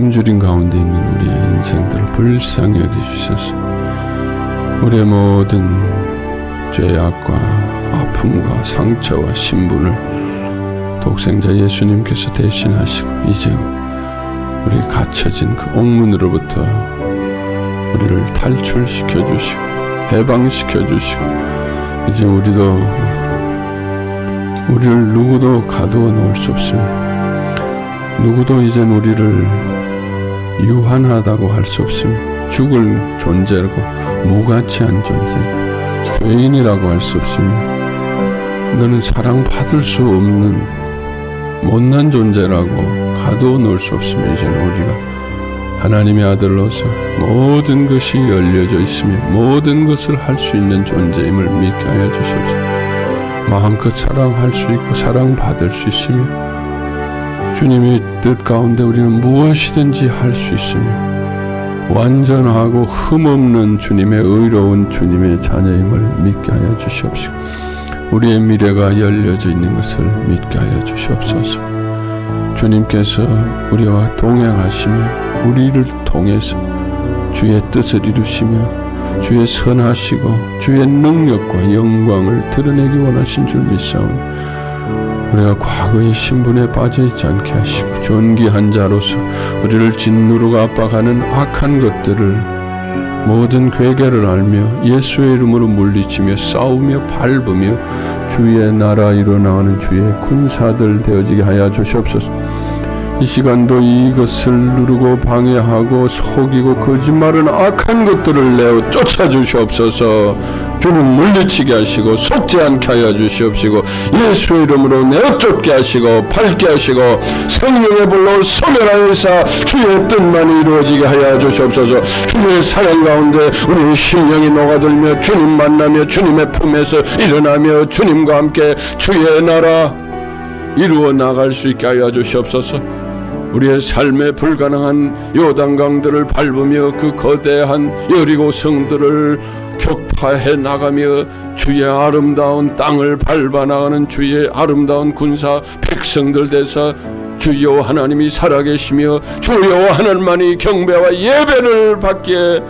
굶주린 가운데 있는 우리의 인생들을 불쌍히 여기주셔서 우리의 모든 죄악과 아픔과 상처와 신분을 독생자 예수님께서 대신하시고 이제 우리 갇혀진 그 옥문으로부터 우리를 탈출시켜 주시고 해방시켜 주시고 이제 우리를 누구도 가두어 놓을 수 없습니다. 누구도 이젠 우리를 유한하다고 할 수 없습니다. 죽을 존재라고 무가치한 존재, 죄인이라고 할 수 없습니다. 너는 사랑받을 수 없는 못난 존재라고 가두어 놓을 수 없습니다. 이제는 우리가 하나님의 아들로서 모든 것이 열려져 있으며 모든 것을 할 수 있는 존재임을 믿게 하여 주시옵소서. 마음껏 사랑할 수 있고 사랑받을 수 있으며 주님의 뜻 가운데 우리는 무엇이든지 할 수 있으며 완전하고 흠없는 주님의 의로운 주님의 자녀임을 믿게 하여 주시옵시고 우리의 미래가 열려져 있는 것을 믿게 하여 주시옵소서. 주님께서 우리와 동행하시며 우리를 통해서 주의 뜻을 이루시며 주의 선하시고 주의 능력과 영광을 드러내기 원하신 줄 믿사오니 우리가 과거의 신분에 빠져있지 않게 하시고 존귀한 자로서 우리를 짓누르고 압박하는 악한 것들을 모든 괴계를 알며 예수의 이름으로 물리치며 싸우며 밟으며 주의 나라 일어나는 주의 군사들 되어지게 하여 주시옵소서. 이 시간도 이것을 누르고 방해하고 속이고 거짓말은 악한 것들을 내어 쫓아주시옵소서. 주는 물리치게 하시고 속지 않게 하여 주시옵시고 예수의 이름으로 내어 쫓게 하시고 밟게 하시고 성령의 불로 소멸하여서 주의 뜻만이 이루어지게 하여 주시옵소서. 주의 사랑 가운데 우리의 심령이 녹아들며 주님 만나며 주님의 품에서 일어나며 주님과 함께 주의 나라 이루어 나갈 수 있게 하여 주시옵소서. 우리의 삶에 불가능한 요단강들을 밟으며 그 거대한 여리고 성들을 격파해 나가며 주의 아름다운 땅을 밟아 나가는 주의 아름다운 군사 백성들 되사 주여 하나님이 살아계시며 주여 하나님만이 경배와 예배를 받기에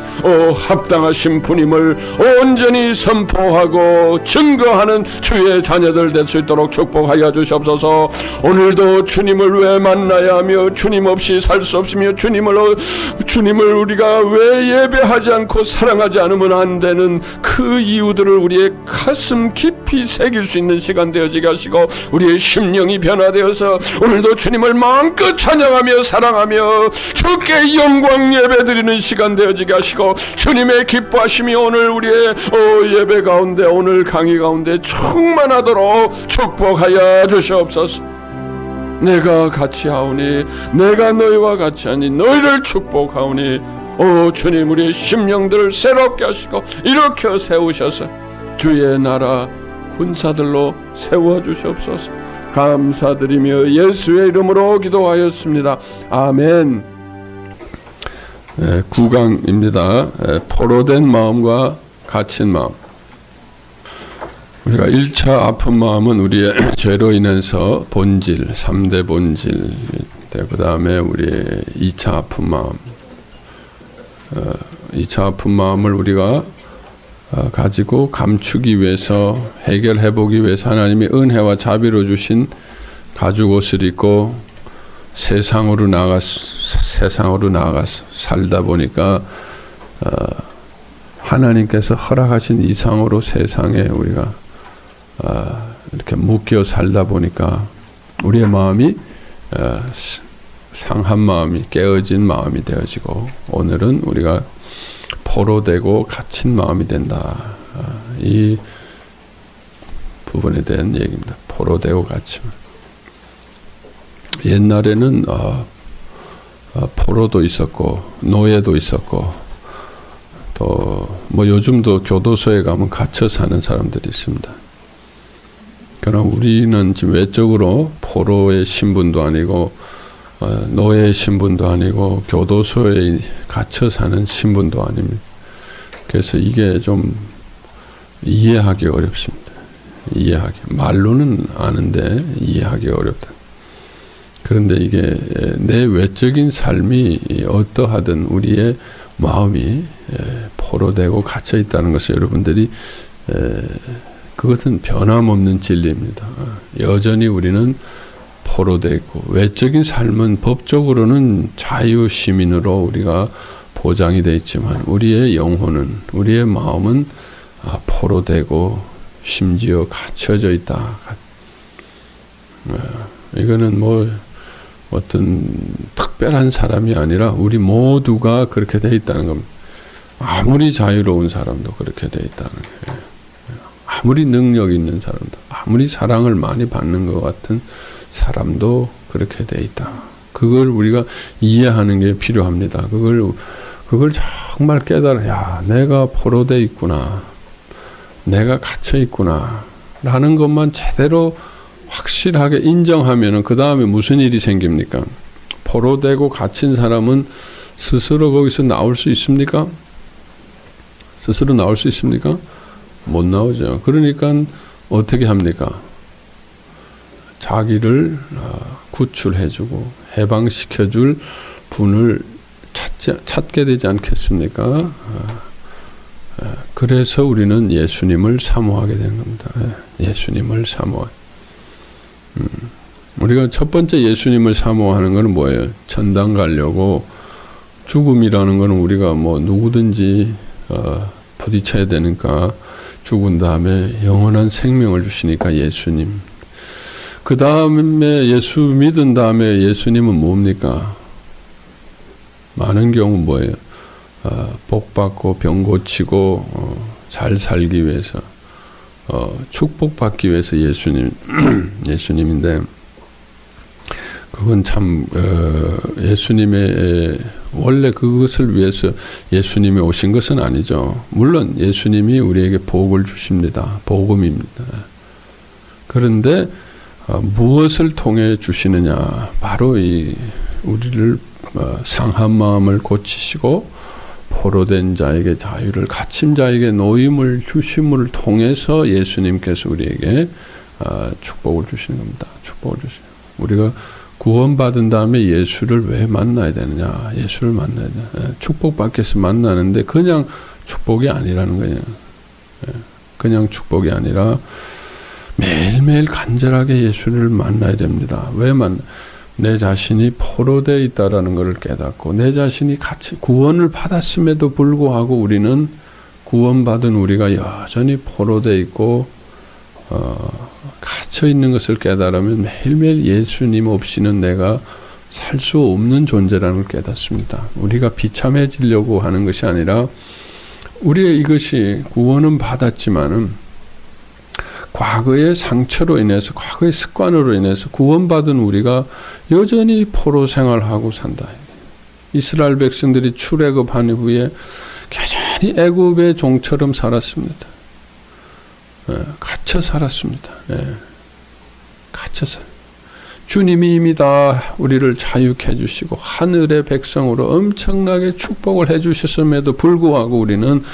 합당하신 분임을 온전히 선포하고 증거하는 주의 자녀들 될 수 있도록 축복하여 주시옵소서. 오늘도 주님을 왜 만나야 하며 주님 없이 살 수 없으며 주님을 우리가 왜 예배하지 않고 사랑하지 않으면 안 되는 그 이유들을 우리의 가슴 깊이 새길 수 있는 시간 되어지게 하시고 우리의 심령이 변화되어서 오늘도 주님을 마음껏 찬양하며 사랑하며 주께 영광 예배드리는 시간 되어지게 하시고 주님의 기뻐하심이 오늘 우리의 예배 가운데 오늘 강의 가운데 충만하도록 축복하여 주시옵소서. 내가 같이 하오니 내가 너희와 같이 하니 너희를 축복하오니 주님 우리의 심령들을 새롭게 하시고 일으켜 세우셔서 주의 나라 군사들로 세워주시옵소서. 감사드리며 예수의 이름으로 기도하였습니다. 아멘. 9강입니다. 포로된 마음과 갇힌 마음. 우리가 1차 아픈 마음은 우리의 죄로 인해서 본질, 3대 본질, 그 다음에 우리의 2차 아픈 마음. 2차 아픈 마음을 우리가 가지고 감추기 위해서 해결해보기 위해서 하나님이 은혜와 자비로 주신 가죽옷을 입고 세상으로 나가서 살다 보니까 하나님께서 허락하신 이상으로 세상에 우리가 이렇게 묶여 살다 보니까 우리의 마음이 상한 마음이 깨어진 마음이 되어지고 오늘은 우리가 포로되고 갇힌 마음이 된다. 이 부분에 대한 얘기입니다. 포로되고 갇힘. 옛날에는 포로도 있었고 노예도 있었고 또 뭐 요즘도 교도소에 가면 갇혀 사는 사람들이 있습니다. 그러나 우리는 지금 외적으로 포로의 신분도 아니고 노예의 신분도 아니고 교도소에 갇혀 사는 신분도 아닙니다. 그래서 이게 좀 이해하기 어렵습니다. 말로는 아는데 이해하기 어렵다. 그런데 이게 내 외적인 삶이 어떠하든 우리의 마음이 포로되고 갇혀 있다는 것을 여러분들이 그것은 변함없는 진리입니다. 여전히 우리는 포로되어 있고 외적인 삶은 법적으로는 자유 시민으로 우리가 보장이 되어 있지만 우리의 영혼은 우리의 마음은 포로되고 심지어 갇혀져 있다. 이거는 뭐 어떤 특별한 사람이 아니라 우리 모두가 그렇게 되어 있다는 겁니다. 아무리 자유로운 사람도 그렇게 되어 있다는 거예요. 아무리 능력 있는 사람도, 아무리 사랑을 많이 받는 것 같은 사람도 그렇게 되어 있다. 그걸 우리가 이해하는 게 필요합니다. 그걸 정말 깨달아, 내가 포로되어 있구나. 내가 갇혀 있구나. 라는 것만 제대로 확실하게 인정하면은 그 다음에 무슨 일이 생깁니까? 포로되고 갇힌 사람은 스스로 거기서 나올 수 있습니까? 스스로 나올 수 있습니까? 못 나오죠. 그러니까 어떻게 합니까? 자기를 구출해주고 해방시켜줄 분을 찾게 되지 않겠습니까? 그래서 우리는 예수님을 사모하게 되는 겁니다. 예수님을 사모하. 우리가 첫 번째 예수님을 사모하는 것은 뭐예요? 천당 가려고 죽음이라는 것은 우리가 뭐 누구든지 부딪혀야 되니까 죽은 다음에 영원한 생명을 주시니까 예수님. 그 다음에 예수 믿은 다음에 예수님은 뭡니까? 많은 경우 뭐예요? 복받고 병 고치고 잘 살기 위해서 축복받기 위해서 예수님인데 그건 참 예수님의 원래 그것을 위해서 예수님이 오신 것은 아니죠. 물론 예수님이 우리에게 복을 주십니다. 복음입니다. 그런데 무엇을 통해 주시느냐? 바로 우리를 상한 마음을 고치시고 포로된 자에게 자유를, 갇힌 자에게 노임을 주심을 통해서 예수님께서 우리에게 축복을 주시는 겁니다. 축복을 주시는. 우리가 구원받은 다음에 예수를 왜 만나야 되느냐? 예수를 만나야 돼. 축복받기 위해서 만나는데 그냥 축복이 아니라는 거예요. 그냥 축복이 아니라 매일매일 간절하게 예수를 만나야 됩니다. 왜 내 자신이 포로되어 있다라는 것을 깨닫고 내 자신이 같이 구원을 받았음에도 불구하고 우리는 구원받은 우리가 여전히 포로되어 있고 갇혀 있는 것을 깨달으면 매일매일 예수님 없이는 내가 살 수 없는 존재라는 걸 깨닫습니다. 우리가 비참해지려고 하는 것이 아니라 우리의 이것이 구원은 받았지만은 과거의 상처로 인해서, 과거의 습관으로 인해서 구원받은 우리가 여전히 포로 생활하고 산다. 이스라엘 백성들이 출애굽한 후에 여전히 애굽의 종처럼 살았습니다. 갇혀 살았습니다. 갇혀서 주님이 이미 다 우리를 자유케 해주시고 하늘의 백성으로 엄청나게 축복을 해주셨음에도 불구하고 우리는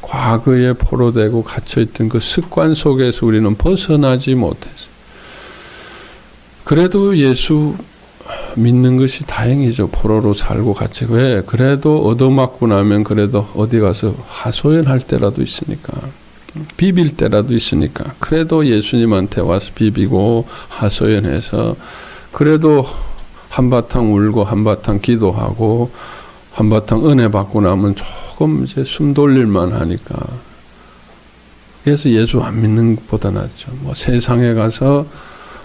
과거에 포로되고 갇혀있던 그 습관 속에서 우리는 벗어나지 못했어요. 그래도 예수 믿는 것이 다행이죠. 포로로 살고 갇히고. 왜? 그래도 얻어맞고 나면 그래도 어디 가서 하소연할 때라도 있으니까. 비빌 때라도 있으니까. 그래도 예수님한테 와서 비비고 하소연해서 그래도 한바탕 울고 한바탕 기도하고 한바탕 은혜 받고 나면 조금 이제 숨 돌릴만 하니까. 그래서 예수 안 믿는 것보다 낫죠. 뭐 세상에 가서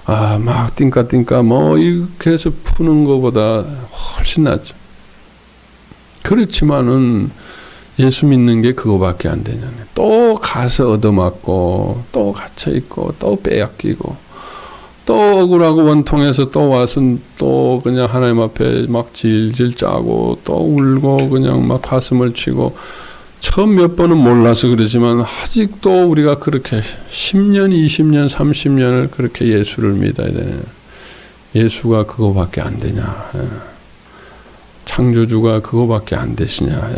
막 띵까띵까 뭐 이렇게 해서 푸는 것보다 훨씬 낫죠. 그렇지만은 예수 믿는 게 그거밖에 안 되냐네. 또 가서 얻어맞고 또 갇혀있고 또 빼앗기고 또 억울하고 원통해서 또 와서 또 그냥 하나님 앞에 막 질질 짜고 또 울고 그냥 막 가슴을 치고 처음 몇 번은 몰라서 그러지만 아직도 우리가 그렇게 10년, 20년, 30년을 그렇게 예수를 믿어야 되냐. 예수가 그거밖에 안 되냐. 창조주가 그거밖에 안 되시냐.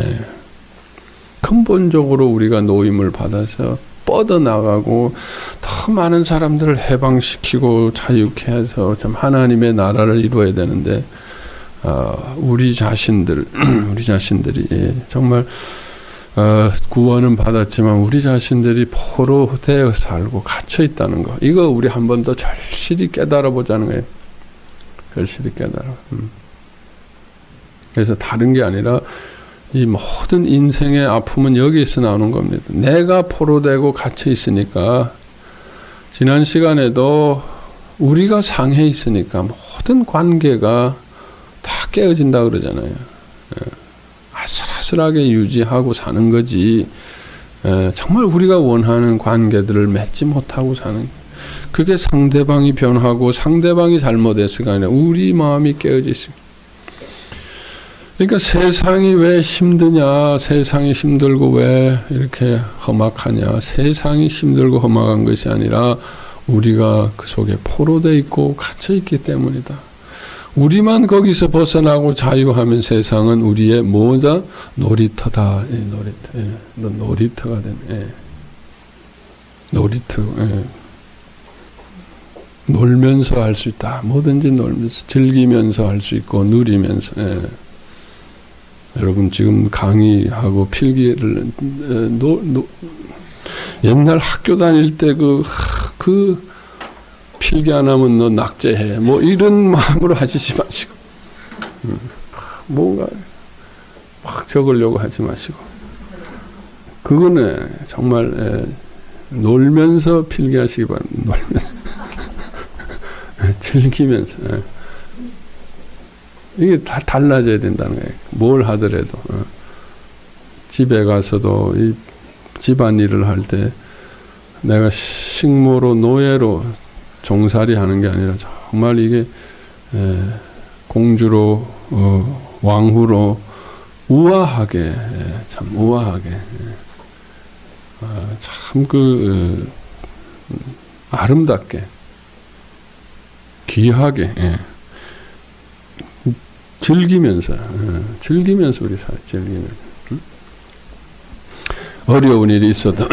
근본적으로 우리가 노임을 받아서 뻗어나가고 더 많은 사람들을 해방시키고 자유케 해서 참 하나님의 나라를 이루어야 되는데 우리 자신들이 정말 구원은 받았지만 우리 자신들이 포로되어 살고 갇혀 있다는 거, 이거 우리 한 번 더 절실히 깨달아 보자는 거예요. 절실히 깨달아. 그래서 다른 게 아니라 이 모든 인생의 아픔은 여기서 나오는 겁니다. 내가 포로되고 갇혀 있으니까, 지난 시간에도 우리가 상해 있으니까 모든 관계가 다 깨어진다 그러잖아요. 아슬아슬하게 유지하고 사는 거지, 정말 우리가 원하는 관계들을 맺지 못하고 사는, 그게 상대방이 변하고 상대방이 잘못했을까 아니라 우리 마음이 깨어져 있습니다. 그러니까 세상이 왜 힘드냐, 세상이 힘들고 왜 이렇게 험악하냐, 세상이 힘들고 험악한 것이 아니라 우리가 그 속에 포로되어 있고 갇혀 있기 때문이다. 우리만 거기서 벗어나고 자유하면 세상은 우리의 뭐다? 놀이터다. 놀이터가 되네. 놀이터. 놀면서 할 수 있다. 뭐든지 놀면서, 즐기면서 할 수 있고, 누리면서. 여러분 지금 강의하고 필기를 옛날 학교 다닐 때 그 필기 안 하면 너 낙제해, 뭐 이런 마음으로 하시지 마시고, 뭔가 막 적으려고 하지 마시고, 그거는 정말 놀면서 필기하시기 바랍니다. 놀면서 즐기면서. 이게 다 달라져야 된다는 거예요. 뭘 하더라도. 집에 가서도 이 집안일을 할 때 내가 식모로 노예로 종살이 하는 게 아니라 정말 이게 공주로 왕후로 우아하게, 참 우아하게, 참 아름답게, 귀하게, 즐기면서 우리 살아요. 즐기면서. 어려운 일이 있어도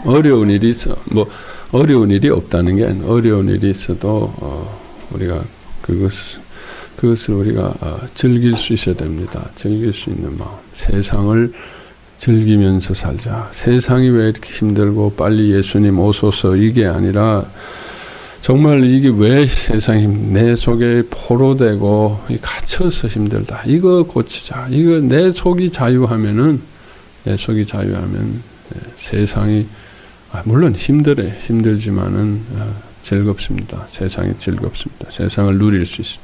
어려운 일이 있어, 뭐 어려운 일이 없다는 게 아니라 어려운 일이 있어도 우리가 그것을 우리가 즐길 수 있어야 됩니다. 즐길 수 있는 마음. 세상을 즐기면서 살자. 세상이 왜 이렇게 힘들고 빨리 예수님 오소서 이게 아니라 정말 이게 왜 세상이 내 속에 포로되고 갇혀서 힘들다. 이거 고치자. 이거 내 속이 자유하면은, 내 속이 자유하면 세상이, 물론 힘들지만은 즐겁습니다. 세상이 즐겁습니다. 세상을 누릴 수 있습니다.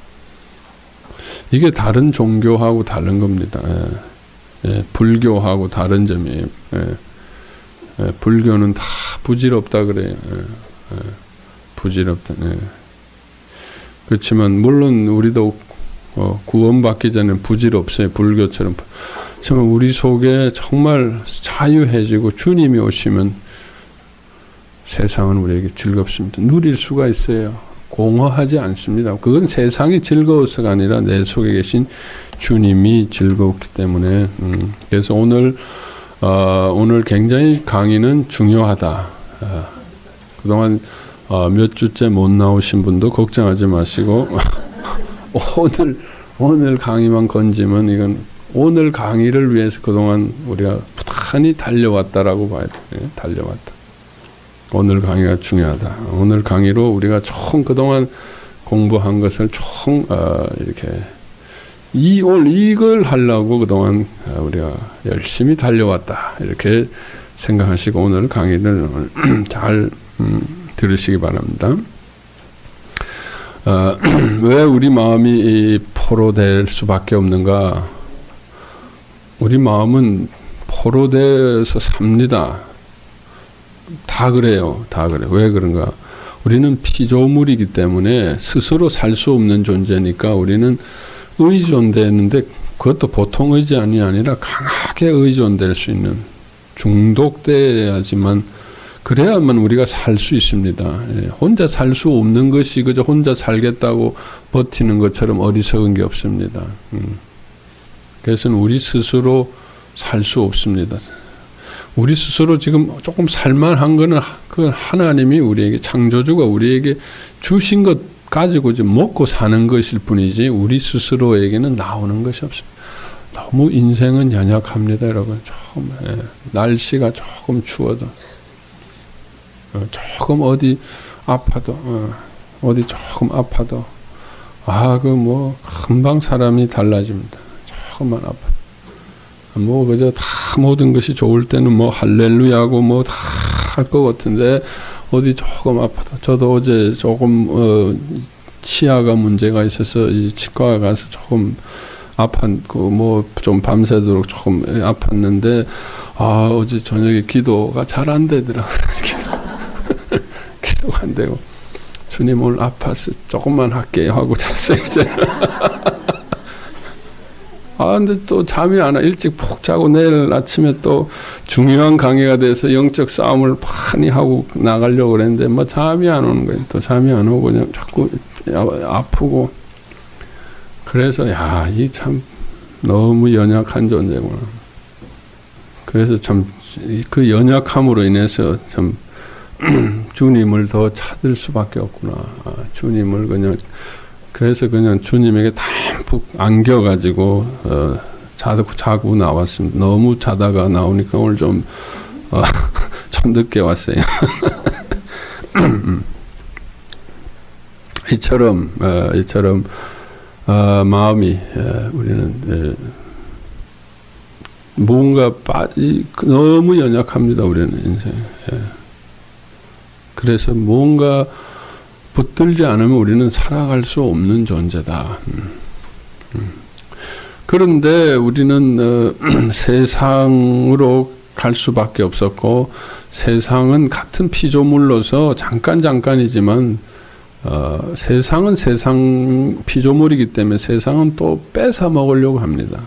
이게 다른 종교하고 다른 겁니다. 불교하고 다른 점이에요. 불교는 다 부질없다 그래요. 부질없다. 그렇지만 물론 우리도 구원받기 전에 부질없어요. 불교처럼. 정말 우리 속에 정말 자유해지고 주님이 오시면 세상은 우리에게 즐겁습니다. 누릴 수가 있어요. 공허하지 않습니다. 그건 세상이 즐거워서가 아니라 내 속에 계신 주님이 즐거웠기 때문에. 그래서 오늘 굉장히 강의는 중요하다. 그동안 몇 주째 못 나오신 분도 걱정하지 마시고 오늘 강의만 건지면 이건 오늘 강의를 위해서 그동안 우리가 부단히 달려왔다라고 봐야 돼요. 달려왔다. 오늘 강의가 중요하다. 오늘 강의로 우리가 총 그동안 공부한 것을 총 이렇게 이걸 하려고 그동안 우리가 열심히 달려왔다. 이렇게 생각하시고 오늘 강의를 잘 들으시기 바랍니다. 왜 우리 마음이 포로될 수밖에 없는가? 우리 마음은 포로돼서 삽니다. 다 그래요. 다 그래요. 왜 그런가? 우리는 피조물이기 때문에 스스로 살 수 없는 존재니까 우리는 의존되는데, 그것도 보통 의존이 아니라 강하게 의존될 수 있는, 중독돼야지만, 그래야만 우리가 살 수 있습니다. 혼자 살 수 없는 것이 그저 혼자 살겠다고 버티는 것처럼 어리석은 게 없습니다. 그래서 우리 스스로 살 수 없습니다. 우리 스스로 지금 조금 살만한 거는 그 하나님이 우리에게, 창조주가 우리에게 주신 것 가지고 이제 먹고 사는 것일 뿐이지 우리 스스로에게는 나오는 것이 없습니다. 너무 인생은 연약합니다, 여러분. 조금 날씨가 조금 추워도, 조금 어디 아파도, 어디 조금 아파도, 그 뭐 금방 사람이 달라집니다. 조금만 아파. 뭐 그저 다 모든 것이 좋을 때는 뭐 할렐루야고 뭐 다 할 것 같은데 어디 조금 아파도, 저도 어제 조금 치아가 문제가 있어서 이 치과에 가서 조금 아팠고 뭐 좀 밤새도록 조금 아팠는데 어제 저녁에 기도가 잘 안 되더라고요. 기도가 안 되고 주님 오늘 아파서 조금만 할게요 하고 잤어요. 근데 또 잠이 안 와. 일찍 푹 자고 내일 아침에 또 중요한 강의가 돼서 영적 싸움을 많이 하고 나가려고 그랬는데 뭐 잠이 안 오는 거예요. 또 잠이 안 오고 그냥 자꾸 아프고. 그래서 이 참 너무 연약한 존재구나. 그래서 참 그 연약함으로 인해서 참 주님을 더 찾을 수밖에 없구나. 주님을 그냥, 그래서 그냥 주님에게 담뿍 안겨가지고 자고 나왔습니다. 너무 자다가 나오니까 오늘 좀 늦게 왔어요. 이처럼 마음이 우리는 뭔가 너무 연약합니다. 우리는 인생. 그래서 뭔가 붙들지 않으면 우리는 살아갈 수 없는 존재다. 그런데 우리는 세상으로 갈 수밖에 없었고, 세상은 같은 피조물로서 잠깐이지만 세상은 세상 피조물이기 때문에 세상은 또 뺏어 먹으려고 합니다.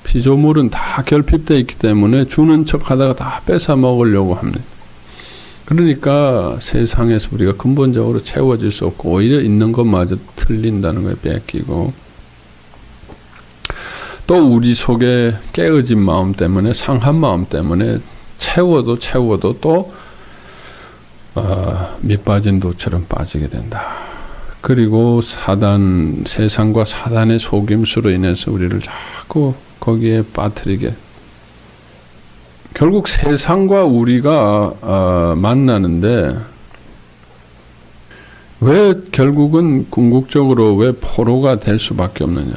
피조물은 다 결핍되어 있기 때문에 주는 척 하다가 다 뺏어 먹으려고 합니다. 그러니까 세상에서 우리가 근본적으로 채워질 수 없고 오히려 있는 것마저 틀린다는 거에 뺏기고, 또 우리 속에 깨어진 마음 때문에, 상한 마음 때문에 채워도 또 밑빠진 도처럼 빠지게 된다. 그리고 세상과 사단의 속임수로 인해서 우리를 자꾸 거기에 빠뜨리게. 결국 세상과 우리가 만나는데 왜 결국은 궁극적으로 왜 포로가 될 수밖에 없느냐.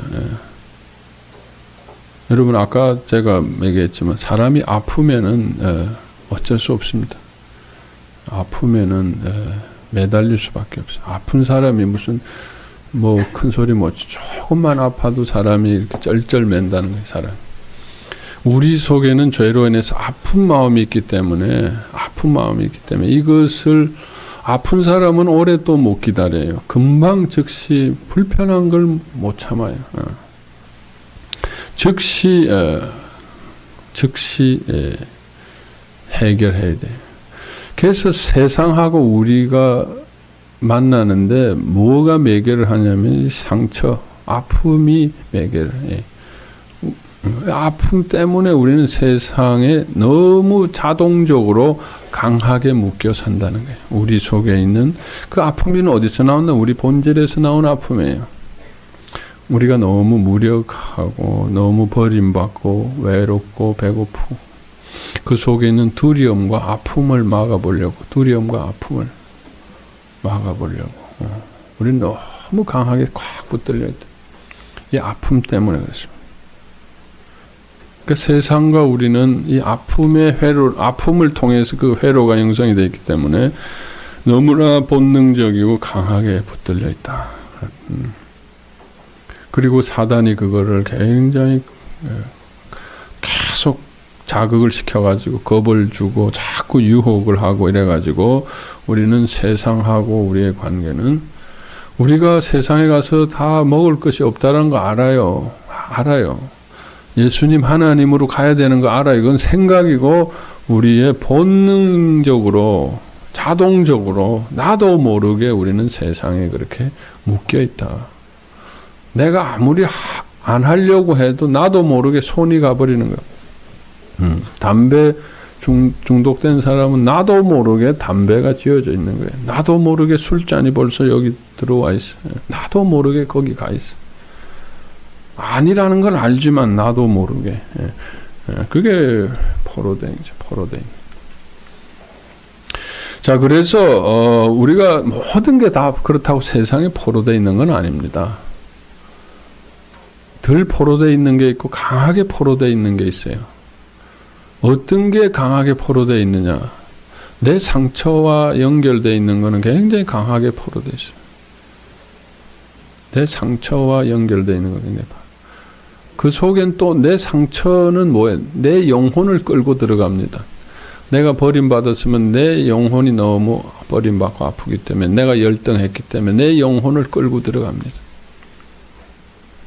여러분 아까 제가 얘기했지만 사람이 아프면은 어쩔 수 없습니다. 아프면은 매달릴 수밖에 없어요. 아픈 사람이 무슨 뭐 큰 소리 못지, 조금만 아파도 사람이 이렇게 쩔쩔맨다는 거예요. 사람. 우리 속에는 죄로 인해서 아픈 마음이 있기 때문에 이것을, 아픈 사람은 오래 또 못 기다려요. 금방 즉시 불편한 걸 못 참아요. 즉시 해결해야 돼요. 그래서 세상하고 우리가 만나는데 뭐가 매개를 하냐면 상처, 아픔이 매개를 해요. 아픔 때문에 우리는 세상에 너무 자동적으로 강하게 묶여 산다는 거예요. 우리 속에 있는 그 아픔이 어디서 나온다? 우리 본질에서 나온 아픔이에요. 우리가 너무 무력하고 너무 버림받고 외롭고 배고프고 그 속에 있는 두려움과 아픔을 막아보려고, 우리는 너무 강하게 꽉 붙들려 있다. 이 아픔 때문에 그렇습니다. 그 세상과 우리는 이 아픔을 통해서 그 회로가 형성이 되어 있기 때문에 너무나 본능적이고 강하게 붙들려 있다. 그리고 사단이 그거를 굉장히 계속 자극을 시켜가지고 겁을 주고 자꾸 유혹을 하고 이래가지고 우리는 세상하고 우리의 관계는, 우리가 세상에 가서 다 먹을 것이 없다는 거 알아요. 예수님 하나님으로 가야 되는 거 알아요. 이건 생각이고 우리의 본능적으로 자동적으로 나도 모르게 우리는 세상에 그렇게 묶여 있다. 내가 아무리 안 하려고 해도 나도 모르게 손이 가버리는 거야. 담배 중독된 사람은 나도 모르게 담배가 지어져 있는 거예요. 나도 모르게 술잔이 벌써 여기 들어와 있어. 나도 모르게 거기 가 있어. 아니라는 걸 알지만 나도 모르게. 그게 포로대행이죠. 포로대행. 자, 그래서 우리가 모든 게 다 그렇다고 세상에 포로되어 있는 건 아닙니다. 덜 포로되어 있는 게 있고 강하게 포로되어 있는 게 있어요. 어떤 게 강하게 포로되어 있느냐? 내 상처와 연결되어 있는 거는 굉장히 강하게 포로되어 있어요. 내 상처와 연결되어 있는 거 굉장히 그 속엔 또 내 상처는 뭐예요? 내 영혼을 끌고 들어갑니다. 내가 버림받았으면 내 영혼이 너무 버림받고 아프기 때문에 내가 열등했기 때문에 내 영혼을 끌고 들어갑니다.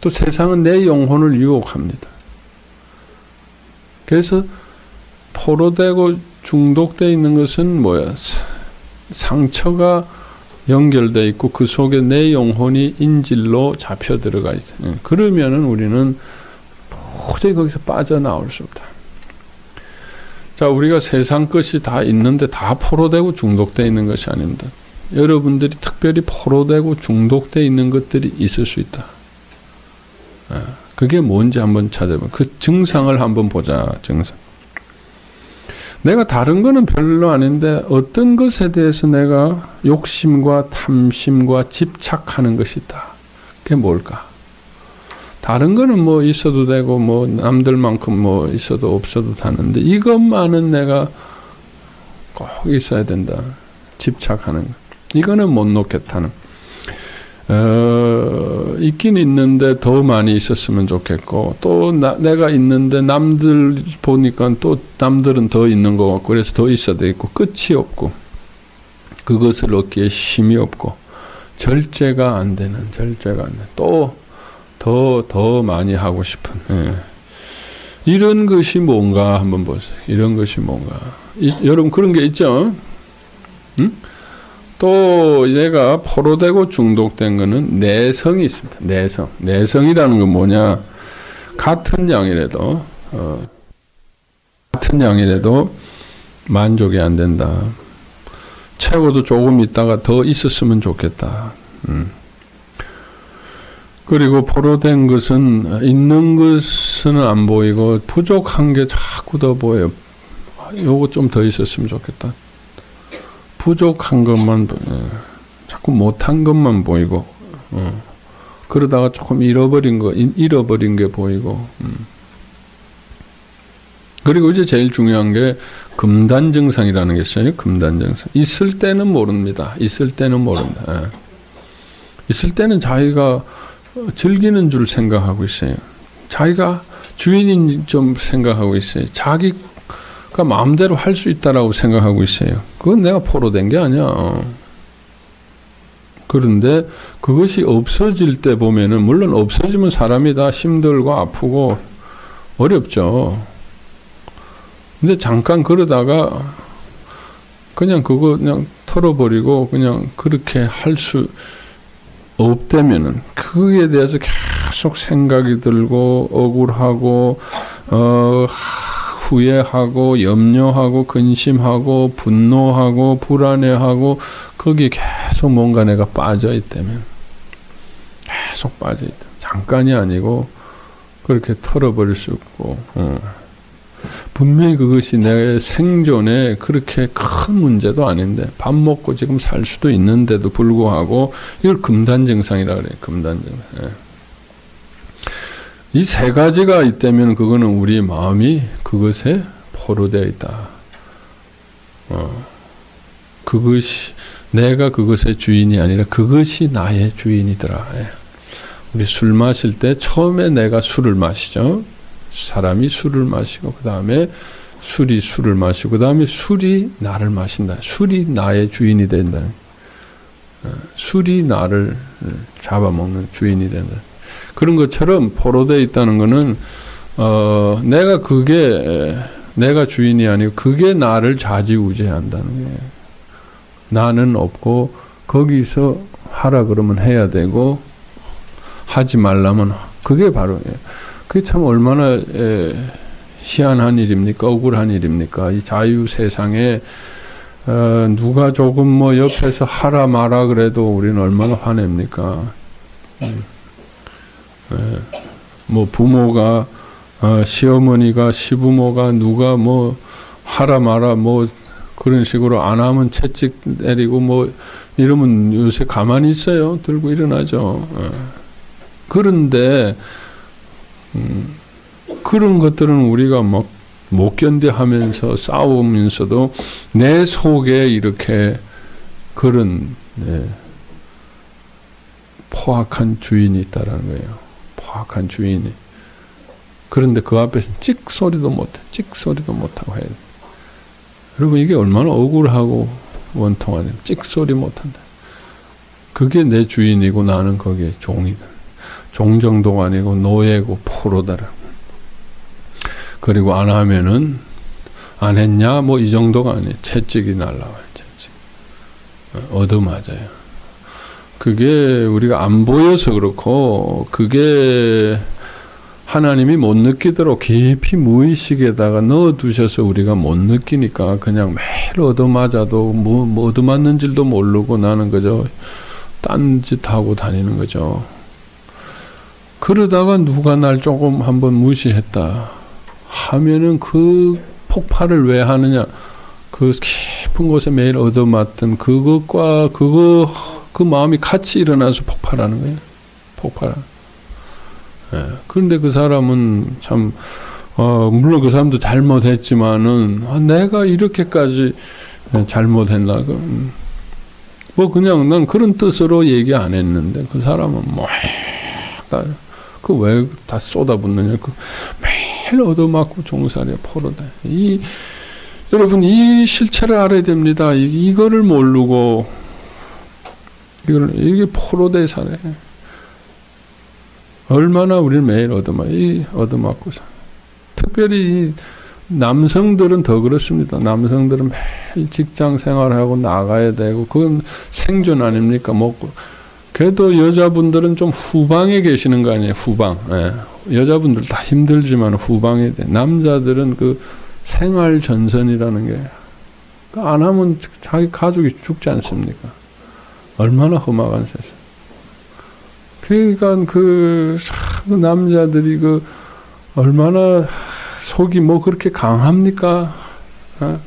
또 세상은 내 영혼을 유혹합니다. 그래서 포로되고 중독되어 있는 것은 뭐야? 상처가 연결되어 있고 그 속에 내 영혼이 인질로 잡혀 들어가 있어요. 그러면은 우리는 도저히 거기서 빠져나올 수 없다. 자, 우리가 세상 것이 다 있는데 다 포로되고 중독되어 있는 것이 아닙니다. 여러분들이 특별히 포로되고 중독되어 있는 것들이 있을 수 있다. 그게 뭔지 한번 찾아보면 그 증상을 한번 보자. 증상. 내가 다른 거는 별로 아닌데 어떤 것에 대해서 내가 욕심과 탐심과 집착하는 것이 있다. 그게 뭘까? 다른 거는 뭐 있어도 되고 뭐 남들만큼 뭐 있어도 없어도 되는데 이것만은 내가 꼭 있어야 된다. 집착하는 거. 이거는 못 놓겠다는. 있긴 있는데 더 많이 있었으면 좋겠고 또 내가 있는데 남들 보니까 또 남들은 더 있는 것 같고 그래서 더 있어야 되겠고 끝이 없고 그것을 얻기에 힘이 없고 절제가 안 되는 또 더 많이 하고 싶은 이런 것이 뭔가 한번 보세요. 이런 것이 뭔가 여러분 그런 게 있죠? 응? 또 얘가 포로되고 중독된 거는 내성이 있습니다. 내성이라는 건 뭐냐? 같은 양이라도 만족이 안 된다. 최고도 조금 있다가 더 있었으면 좋겠다. 그리고 포로된 것은 있는 것은 안 보이고 부족한 게 자꾸 더 보여요. 요거 좀 더 있었으면 좋겠다. 부족한 것만 자꾸 못한 것만 보이고 그러다가 조금 잃어버린 게 보이고 그리고 이제 제일 중요한 게 금단 증상이라는 게 있어요. 금단 증상. 있을 때는 모릅니다. 있을 때는 모른다. 있을 때는 자기가 즐기는 줄 생각하고 있어요. 자기가 주인인 좀 생각하고 있어요. 자기가 마음대로 할 수 있다라고 생각하고 있어요. 그건 내가 포로된 게 아니야. 그런데 그것이 없어질 때 보면은 물론 없어지면 사람이 다 힘들고 아프고 어렵죠. 근데 잠깐 그러다가 그냥 그거 그냥 털어버리고 그냥 그렇게 할 수 없다면은 그에 대해서 계속 생각이 들고 억울하고 후회하고 염려하고 근심하고 분노하고 불안해하고 거기에 계속 뭔가 내가 빠져 있다면 계속 빠져 있다. 잠깐이 아니고 그렇게 털어버릴 수 없고 분명히 그것이 내 생존에 그렇게 큰 문제도 아닌데 밥 먹고 지금 살 수도 있는데도 불구하고 이걸 금단 증상이라 그래요. 금단 증상. 이 세 가지가 있다면 그거는 우리 마음이 그것에 포로되어 있다. 그것이 내가 그것의 주인이 아니라 그것이 나의 주인이더라. 우리 술 마실 때 처음에 내가 술을 마시죠. 사람이 술을 마시고 그 다음에 술이 술을 마시고 그 다음에 술이 나를 마신다. 술이 나의 주인이 된다. 술이 나를 잡아먹는 주인이 된다. 그런 것처럼 포로되어 있다는 것은 내가 그게 내가 주인이 아니고 그게 나를 좌지우지한다는 거예요. 나는 없고 거기서 하라 그러면 해야 되고 하지 말라면 그게 바로 그게 참 얼마나 희한한 일입니까? 억울한 일입니까? 이 자유 세상에 누가 조금 뭐 옆에서 하라 마라 그래도 우리는 얼마나 화냅니까? 뭐 부모가 시어머니가 시부모가 누가 뭐 하라 마라 뭐 그런 식으로 안 하면 채찍 때리고 뭐 이러면 요새 가만히 있어요. 들고 일어나죠. 그런데 그런 것들은 우리가 막 못 견뎌하면서 싸우면서도 내 속에 이렇게 그런 포악한 주인이 있다라는 거예요. 포악한 주인이. 그런데 그 앞에서 찍 소리도 못해. 찍 소리도 못하고 해야 돼. 여러분 이게 얼마나 억울하고 원통하냐. 찍 소리 못한다. 그게 내 주인이고 나는 거기에 종이다. 종 정도가 아니고 노예고 포로다라. 그리고 안 하면은 안 했냐 뭐 이 정도가 아니에요. 채찍이 날라와요. 채찍. 얻어맞아요. 그게 우리가 안 보여서 그렇고 그게 하나님이 못 느끼도록 깊이 무의식에다가 넣어두셔서 우리가 못 느끼니까 그냥 매일 얻어맞아도 뭐 얻어맞는 줄도 모르고 나는 그저 딴짓하고 다니는 거죠. 그러다가 누가 날 조금 한번 무시했다 하면은 그 폭발을 왜 하느냐. 그 깊은 곳에 매일 얻어맞던 그것과 그 마음이 같이 일어나서 폭발하는 거예요. 폭발하는. 그런데 그 사람은 참 물론 그 사람도 잘못했지만은 내가 이렇게까지 잘못했나 뭐 그냥 난 그런 뜻으로 얘기 안 했는데 그 사람은 뭐 그 왜 다 쏟아붓느냐. 그 매일 얻어맞고 종살이에 포로다. 여러분 이 실체를 알아야 됩니다. 이거를 모르고 이게 포로돼 사네. 얼마나 우리를 매일 얻어맞고 사. 특별히 남성들은 더 그렇습니다. 남성들은 매일 직장 생활하고 나가야 되고 그건 생존 아닙니까? 먹고. 그래도 여자분들은 좀 후방에 계시는 거 아니에요? 후방. 여자분들 다 힘들지만 후방에 돼. 남자들은 그 생활 전선이라는 게 안 하면 자기 가족이 죽지 않습니까? 얼마나 험악한 세상. 그러니까 그 남자들이 얼마나 속이 뭐 그렇게 강합니까?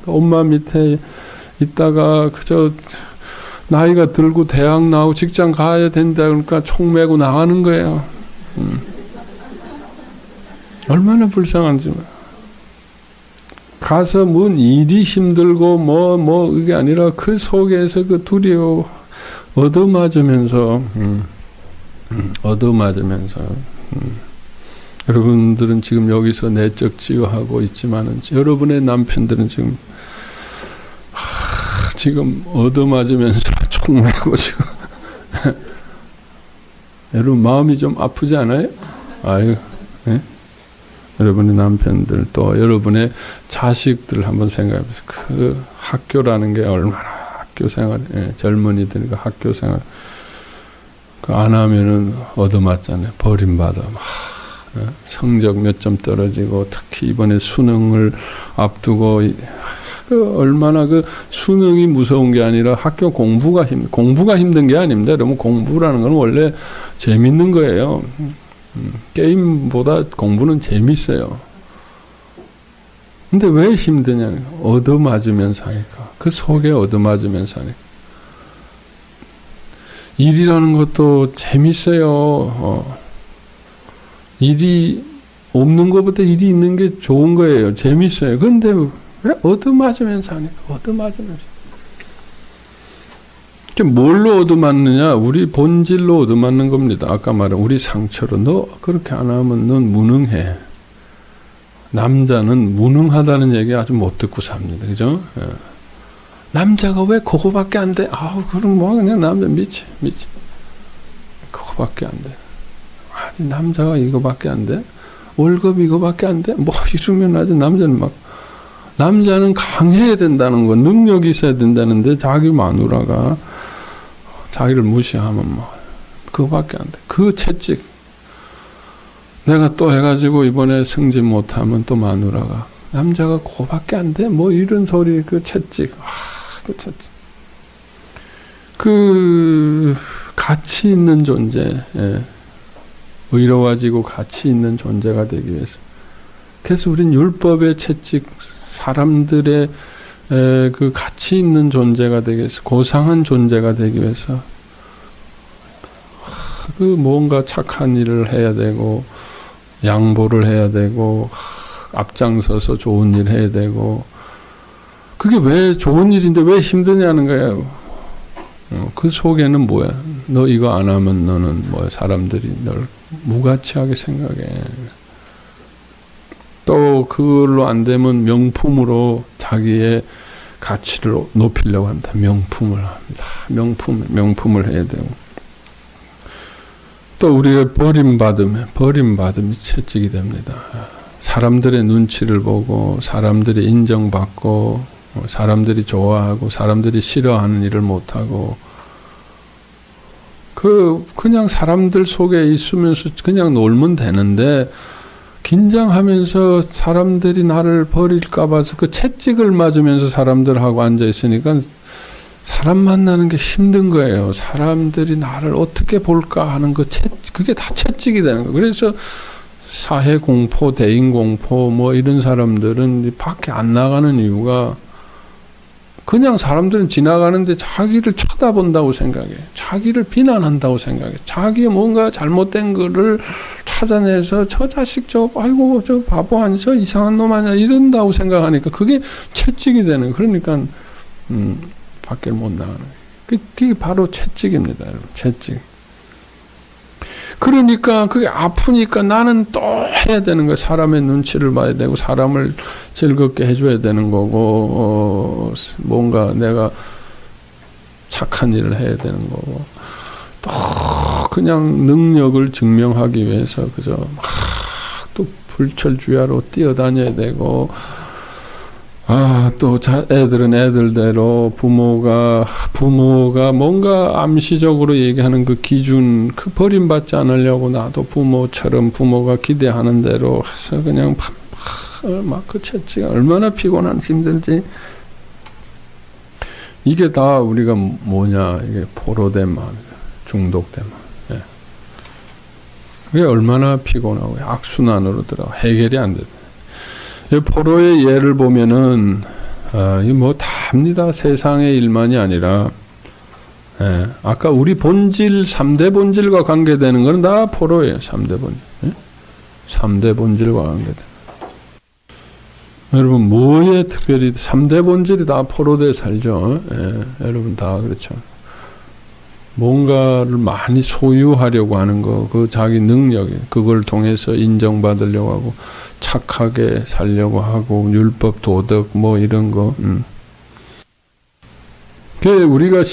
엄마 밑에 있다가 그저 나이가 들고 대학 나오고 직장 가야 된다 그러니까 총 메고 나가는 거예요. 얼마나 불쌍한지. 가서 뭔 일이 힘들고 뭐 이게 아니라 그 속에서 그 두려워 얻어맞으면서 여러분들은 지금 여기서 내적 치유하고 있지만은 여러분의 남편들은 지금 얻어맞으면서 총 메고 지금 여러분 마음이 좀 아프지 않아요? 아유, 네? 여러분의 남편들 또 여러분의 자식들 한번 생각해 보세요. 그 학교라는 게 얼마나 학교 생활, 젊은이들과 학교 생활 안 하면은 얻어맞잖아요. 버림받아. 성적 몇 점 떨어지고 특히 이번에 수능을 앞두고 얼마나 그 수능이 무서운 게 아니라 학교 공부가 힘든 게 아닙니다. 여러분 공부라는 건 원래 재밌는 거예요. 게임보다 공부는 재밌어요. 근데 왜 힘드냐? 얻어맞으면서 하니까. 그 속에 얻어맞으면서 하니까. 일이라는 것도 재밌어요. 일이 없는 것보다 일이 있는 게 좋은 거예요. 재밌어요. 그런데 왜 얻어맞으면서 하니까. 얻어맞으면서. 뭘로 얻어맞느냐? 우리 본질로 얻어맞는 겁니다. 아까 말한 우리 상처로. 너 그렇게 안 하면 넌 무능해. 남자는 무능하다는 얘기 아주 못 듣고 삽니다. 그죠? 남자가 왜 그거밖에 안 돼? 그럼 뭐 그냥 남자 미치. 그거밖에 안 돼. 아니 남자가 이거밖에 안 돼? 월급 이거밖에 안 돼? 뭐 이러면 아주 남자는 강해야 된다는 거, 능력이 있어야 된다는데 자기 마누라가 자기를 무시하면 뭐 그거밖에 안 돼. 그 채찍. 내가 또 해가지고 이번에 승진 못하면 또 마누라가 남자가 그거밖에 안 돼? 뭐 이런 소리, 그 채찍. 그 채찍. 그 가치 있는 존재, 의로워지고 가치 있는 존재가 되기 위해서. 그래서 우린 율법의 채찍, 사람들의 그 가치 있는 존재가 되기 위해서, 고상한 존재가 되기 위해서 그 뭔가 착한 일을 해야 되고, 양보를 해야 되고, 앞장서서 좋은 일 해야 되고, 그게 왜 좋은 일인데 왜 힘드냐는 거예요. 그 속에는 뭐야? 너 이거 안 하면 너는 뭐야? 사람들이 널 무가치하게 생각해. 또 그걸로 안 되면 명품으로 자기의 가치를 높이려고 합니다. 명품을 합니다. 명품을 해야 되고. 또 우리가 버림받음이 채찍이 됩니다. 사람들의 눈치를 보고, 사람들이 인정받고, 사람들이 좋아하고, 사람들이 싫어하는 일을 못하고, 그냥 사람들 속에 있으면서 그냥 놀면 되는데, 긴장하면서 사람들이 나를 버릴까 봐서 그 채찍을 맞으면서 사람들하고 앉아있으니까 사람 만나는 게 힘든 거예요. 사람들이 나를 어떻게 볼까 하는 그게 다 채찍이 되는 거예요. 그래서 사회공포, 대인공포, 뭐 이런 사람들은 밖에 안 나가는 이유가 그냥 사람들은 지나가는데 자기를 쳐다본다고 생각해. 자기를 비난한다고 생각해. 자기의 뭔가 잘못된 거를 찾아내서 저 자식 아이고 저 바보 아니 저 이상한 놈 아니야 이런다고 생각하니까 그게 채찍이 되는 거예요. 그러니까 밖에 못 나가는 거예요. 그게 바로 채찍입니다. 여러분. 채찍. 그러니까 그게 아프니까 나는 또 해야 되는 거예요. 사람의 눈치를 봐야 되고 사람을 즐겁게 해줘야 되는 거고 뭔가 내가 착한 일을 해야 되는 거고 또 그냥 능력을 증명하기 위해서 그저 막 또 불철주야로 뛰어다녀야 되고 또 애들은 애들대로 부모가 뭔가 암시적으로 얘기하는 그 기준, 그 버림받지 않으려고 나도 부모처럼 부모가 기대하는 대로 해서 그냥 막 그 채찍이 얼마나 피곤한지 힘들지. 이게 다 우리가 뭐냐, 이게 포로된 마음이다. 중독된 마음. 예. 그게 얼마나 피곤하고 악순환으로 들어가 해결이 안 돼. 포로의 예를 보면은, 뭐 답니다. 세상의 일만이 아니라, 아까 우리 본질, 3대 본질과 관계되는 건 다 포로예요. 3대 본질. 3대 본질과 관계되는. 여러분, 뭐에 특별히, 3대 본질이 다 포로돼 살죠. 여러분 다 그렇죠. 뭔가를 많이 소유하려고 하는 거, 그 자기 능력이, 그걸 통해서 인정받으려고 하고, 착하게 살려고 하고, 율법, 도덕, 뭐 이런 거. 우리가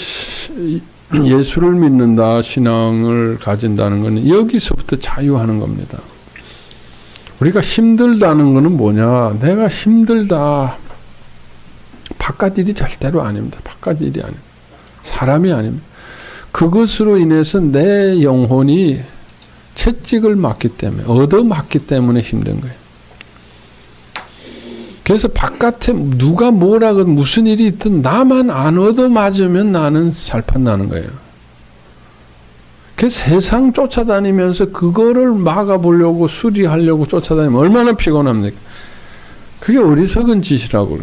예수를 믿는다, 신앙을 가진다는 것은 여기서부터 자유하는 겁니다. 우리가 힘들다는 것은 뭐냐? 내가 힘들다. 바깥 일이 절대로 아닙니다. 바깥 일이 아닙니다. 사람이 아닙니다. 그것으로 인해서 내 영혼이 채찍을 맞기 때문에, 얻어맞기 때문에 힘든 거예요. 그래서 바깥에 누가 뭐라건 무슨 일이 있든 나만 안 얻어맞으면 나는 살판나는 거예요. 그래서 세상 쫓아다니면서 그거를 막아보려고 수리하려고 쫓아다니면 얼마나 피곤합니까? 그게 어리석은 짓이라고.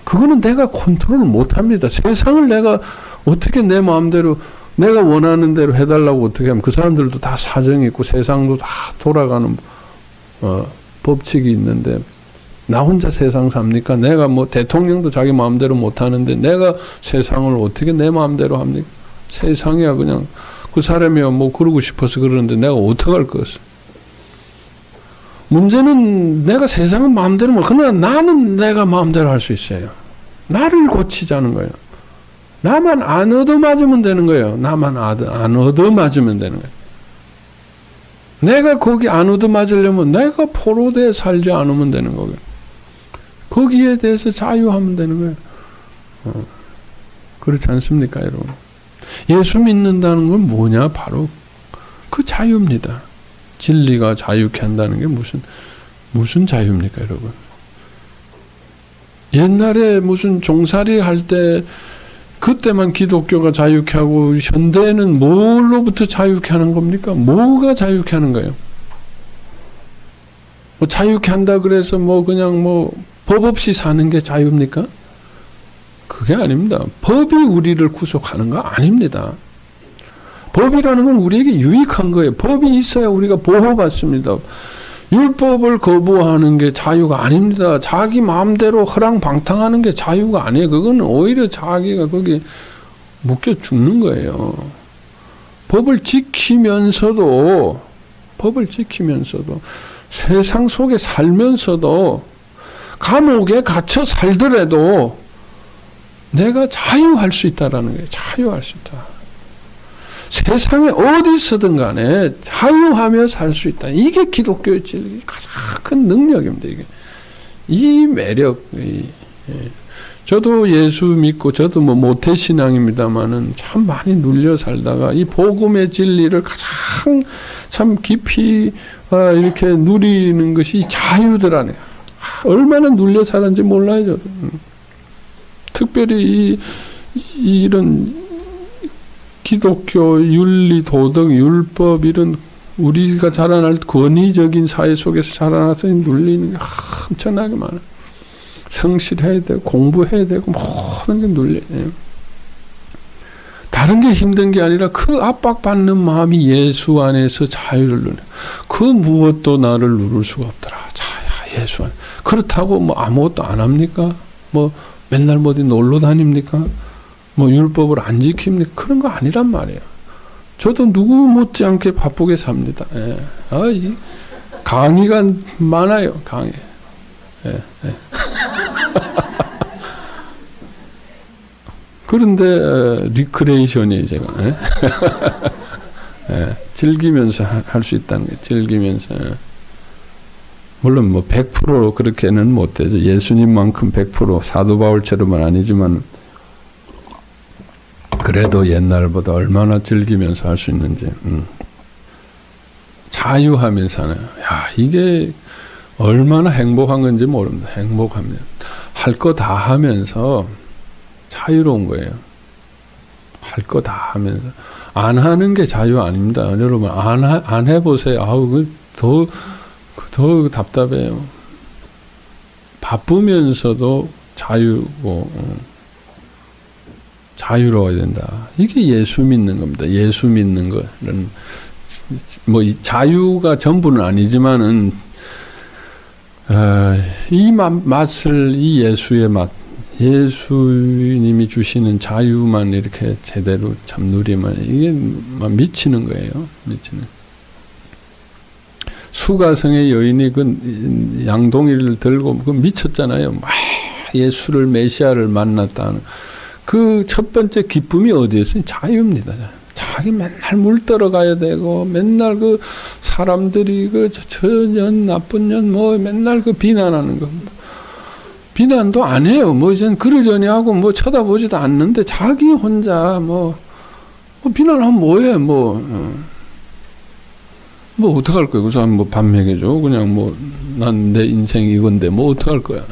그거는 내가 컨트롤 못합니다. 세상을 내가 어떻게 내 마음대로 내가 원하는 대로 해달라고 어떻게 하면 그 사람들도 다 사정이 있고 세상도 다 돌아가는 법칙이 있는데 나 혼자 세상 삽니까? 내가 뭐 대통령도 자기 마음대로 못하는데 내가 세상을 어떻게 내 마음대로 합니까? 세상이야 그냥 그 사람이야 뭐 그러고 싶어서 그러는데 내가 어떡할 것을. 문제는 내가 세상은 마음대로 못, 그러나 나는 내가 마음대로 할 수 있어요. 나를 고치자는 거예요. 나만 안 얻어맞으면 되는 거예요. 나만 안 얻어맞으면 되는 거예요. 내가 거기 안 얻어맞으려면 내가 포로돼 살지 않으면 되는 거예요. 거기에 대해서 자유하면 되는 거예요. 그렇지 않습니까, 여러분? 예수 믿는다는 건 뭐냐? 바로 그 자유입니다. 진리가 자유케 한다는 게 무슨 자유입니까, 여러분? 옛날에 무슨 종살이 할 때 그때만 기독교가 자유케 하고 현대에는 뭘로부터 자유케 하는 겁니까? 뭐가 자유케 하는 거예요? 뭐 자유케 한다 그래서 뭐 그냥 뭐 법 없이 사는 게 자유입니까? 그게 아닙니다. 법이 우리를 구속하는 거 아닙니다. 법이라는 건 우리에게 유익한 거예요. 법이 있어야 우리가 보호받습니다. 율법을 거부하는 게 자유가 아닙니다. 자기 마음대로 허랑방탕하는 게 자유가 아니에요. 그건 오히려 자기가 거기에 묶여 죽는 거예요. 법을 지키면서도 세상 속에 살면서도 감옥에 갇혀 살더라도 내가 자유할 수 있다라는 거예요. 자유할 수 있다. 세상에 어디서든 간에 자유하며 살 수 있다. 이게 기독교의 가장 큰 능력입니다. 이 매력. 저도 예수 믿고 저도 뭐 모태신앙입니다만은 참 많이 눌려 살다가 이 복음의 진리를 가장 참 깊이 이렇게 누리는 것이 자유더라네요. 얼마나 눌려 살았는지 몰라요, 저도. 특별히 이런 기독교 윤리, 도덕, 율법 이런 우리가 자라날 권위적인 사회 속에서 자라나서 눌리는 게 엄청나게 많아요. 성실해야 되고 공부해야 되고 모든 게 눌려요. 다른 게 힘든 게 아니라 그 압박받는 마음이 예수 안에서 자유를 누려. 그 무엇도 나를 누를 수가 없더라. 자야 예수 안. 그렇다고 뭐 아무것도 안 합니까? 뭐 맨날 어디 놀러 다닙니까? 뭐 율법을 안 지킵니까? 그런 거 아니란 말이에요. 저도 누구 못지않게 바쁘게 삽니다. 예. 이 강의가 많아요. 강의. 예. 그런데 리크레이션이 제가 즐기면서 할 수 있다는 게 즐기면서. 물론 뭐 100% 그렇게는 못 되죠. 예수님만큼 100% 사도 바울처럼은 아니지만 그래도 옛날보다 얼마나 즐기면서 할 수 있는지. 자유하면서는 이게 얼마나 행복한 건지 모릅니다. 행복하면 할 거 다 하면서 자유로운 거예요. 할 거 다 하면서 안 하는 게 자유 아닙니다. 여러분 안 해보세요. 더 답답해요. 바쁘면서도 자유로워야 된다. 이게 예수 믿는 겁니다. 예수 믿는 거는 뭐 자유가 전부는 아니지만은 이 맛을 이 예수의 맛, 예수님이 주시는 자유만 이렇게 제대로 참 누리면 이게 미치는 거예요. 미치는. 수가성의 여인이 그 양동이를 들고 그 미쳤잖아요. 막 예수를 메시아를 만났다는 그 첫 번째 기쁨이 어디였어요? 자유입니다. 자기 맨날 물 떨어가야 되고 맨날 그 사람들이 그 저 년 나쁜 년 뭐 맨날 그 비난하는 거 비난도 안 해요. 뭐 이젠 그러려니 하고 뭐 쳐다보지도 않는데 자기 혼자 뭐 비난하면 뭐해 뭐 어떡할 거야. 그 사람 뭐 밥 먹여줘. 그냥 뭐 난 내 인생 이건데 뭐 어떡할 거야.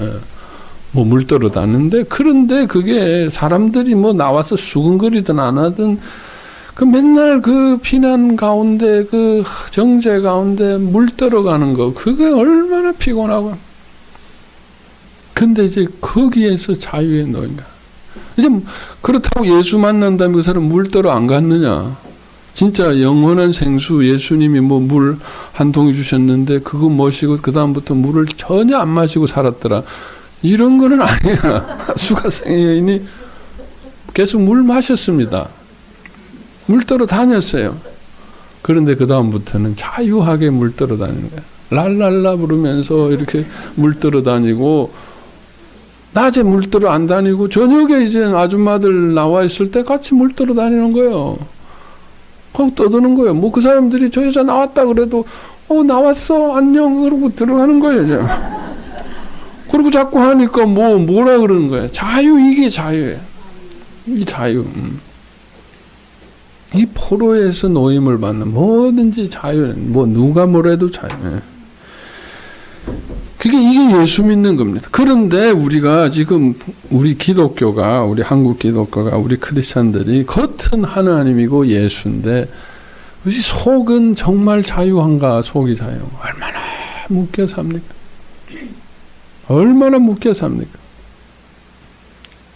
뭐 물 떨어다는데 그런데 그게 사람들이 뭐 나와서 수근거리든 안 하든 그 맨날 그 비난 가운데 그 정죄 가운데 물 떨어가는 거 그게 얼마나 피곤하고. 근데 이제 거기에서 자유에 놓인다. 이제 그렇다고 예수 만난 다음에 그 사람 물 떨어 안 갔느냐. 진짜 영원한 생수 예수님이 뭐 물 한 동이 주셨는데 그거 마시고 그 다음부터 물을 전혀 안 마시고 살았더라. 이런 거는 아니야. 수가성의 여인이 계속 물 마셨습니다. 물 떨어 다녔어요. 그런데 그 다음부터는 자유하게 물 떨어 다니는 거야. 랄랄라 부르면서 이렇게 물 떨어 다니고 낮에 물 떨어 안 다니고 저녁에 이제 아줌마들 나와 있을 때 같이 물 떨어 다니는 거예요. 하고 떠드는 거예요. 뭐 그 사람들이 저 여자 나왔다 그래도 나왔어 안녕 그러고 들어가는 거예요. 이제. 그리고 자꾸 하니까 뭐라 그러는 거예요. 자유 이게 자유예요. 이 자유. 이 포로에서 노임을 받는 뭐든지 자유, 뭐 누가 뭐래도 자유. 이게 예수 믿는 겁니다. 그런데 우리가 지금 우리 기독교가, 우리 한국 기독교가, 우리 크리스찬들이 겉은 하나님이고 예수인데 우리 속은 정말 자유한가? 속이 자유. 얼마나 묶여 삽니까? 얼마나 묶여 삽니까?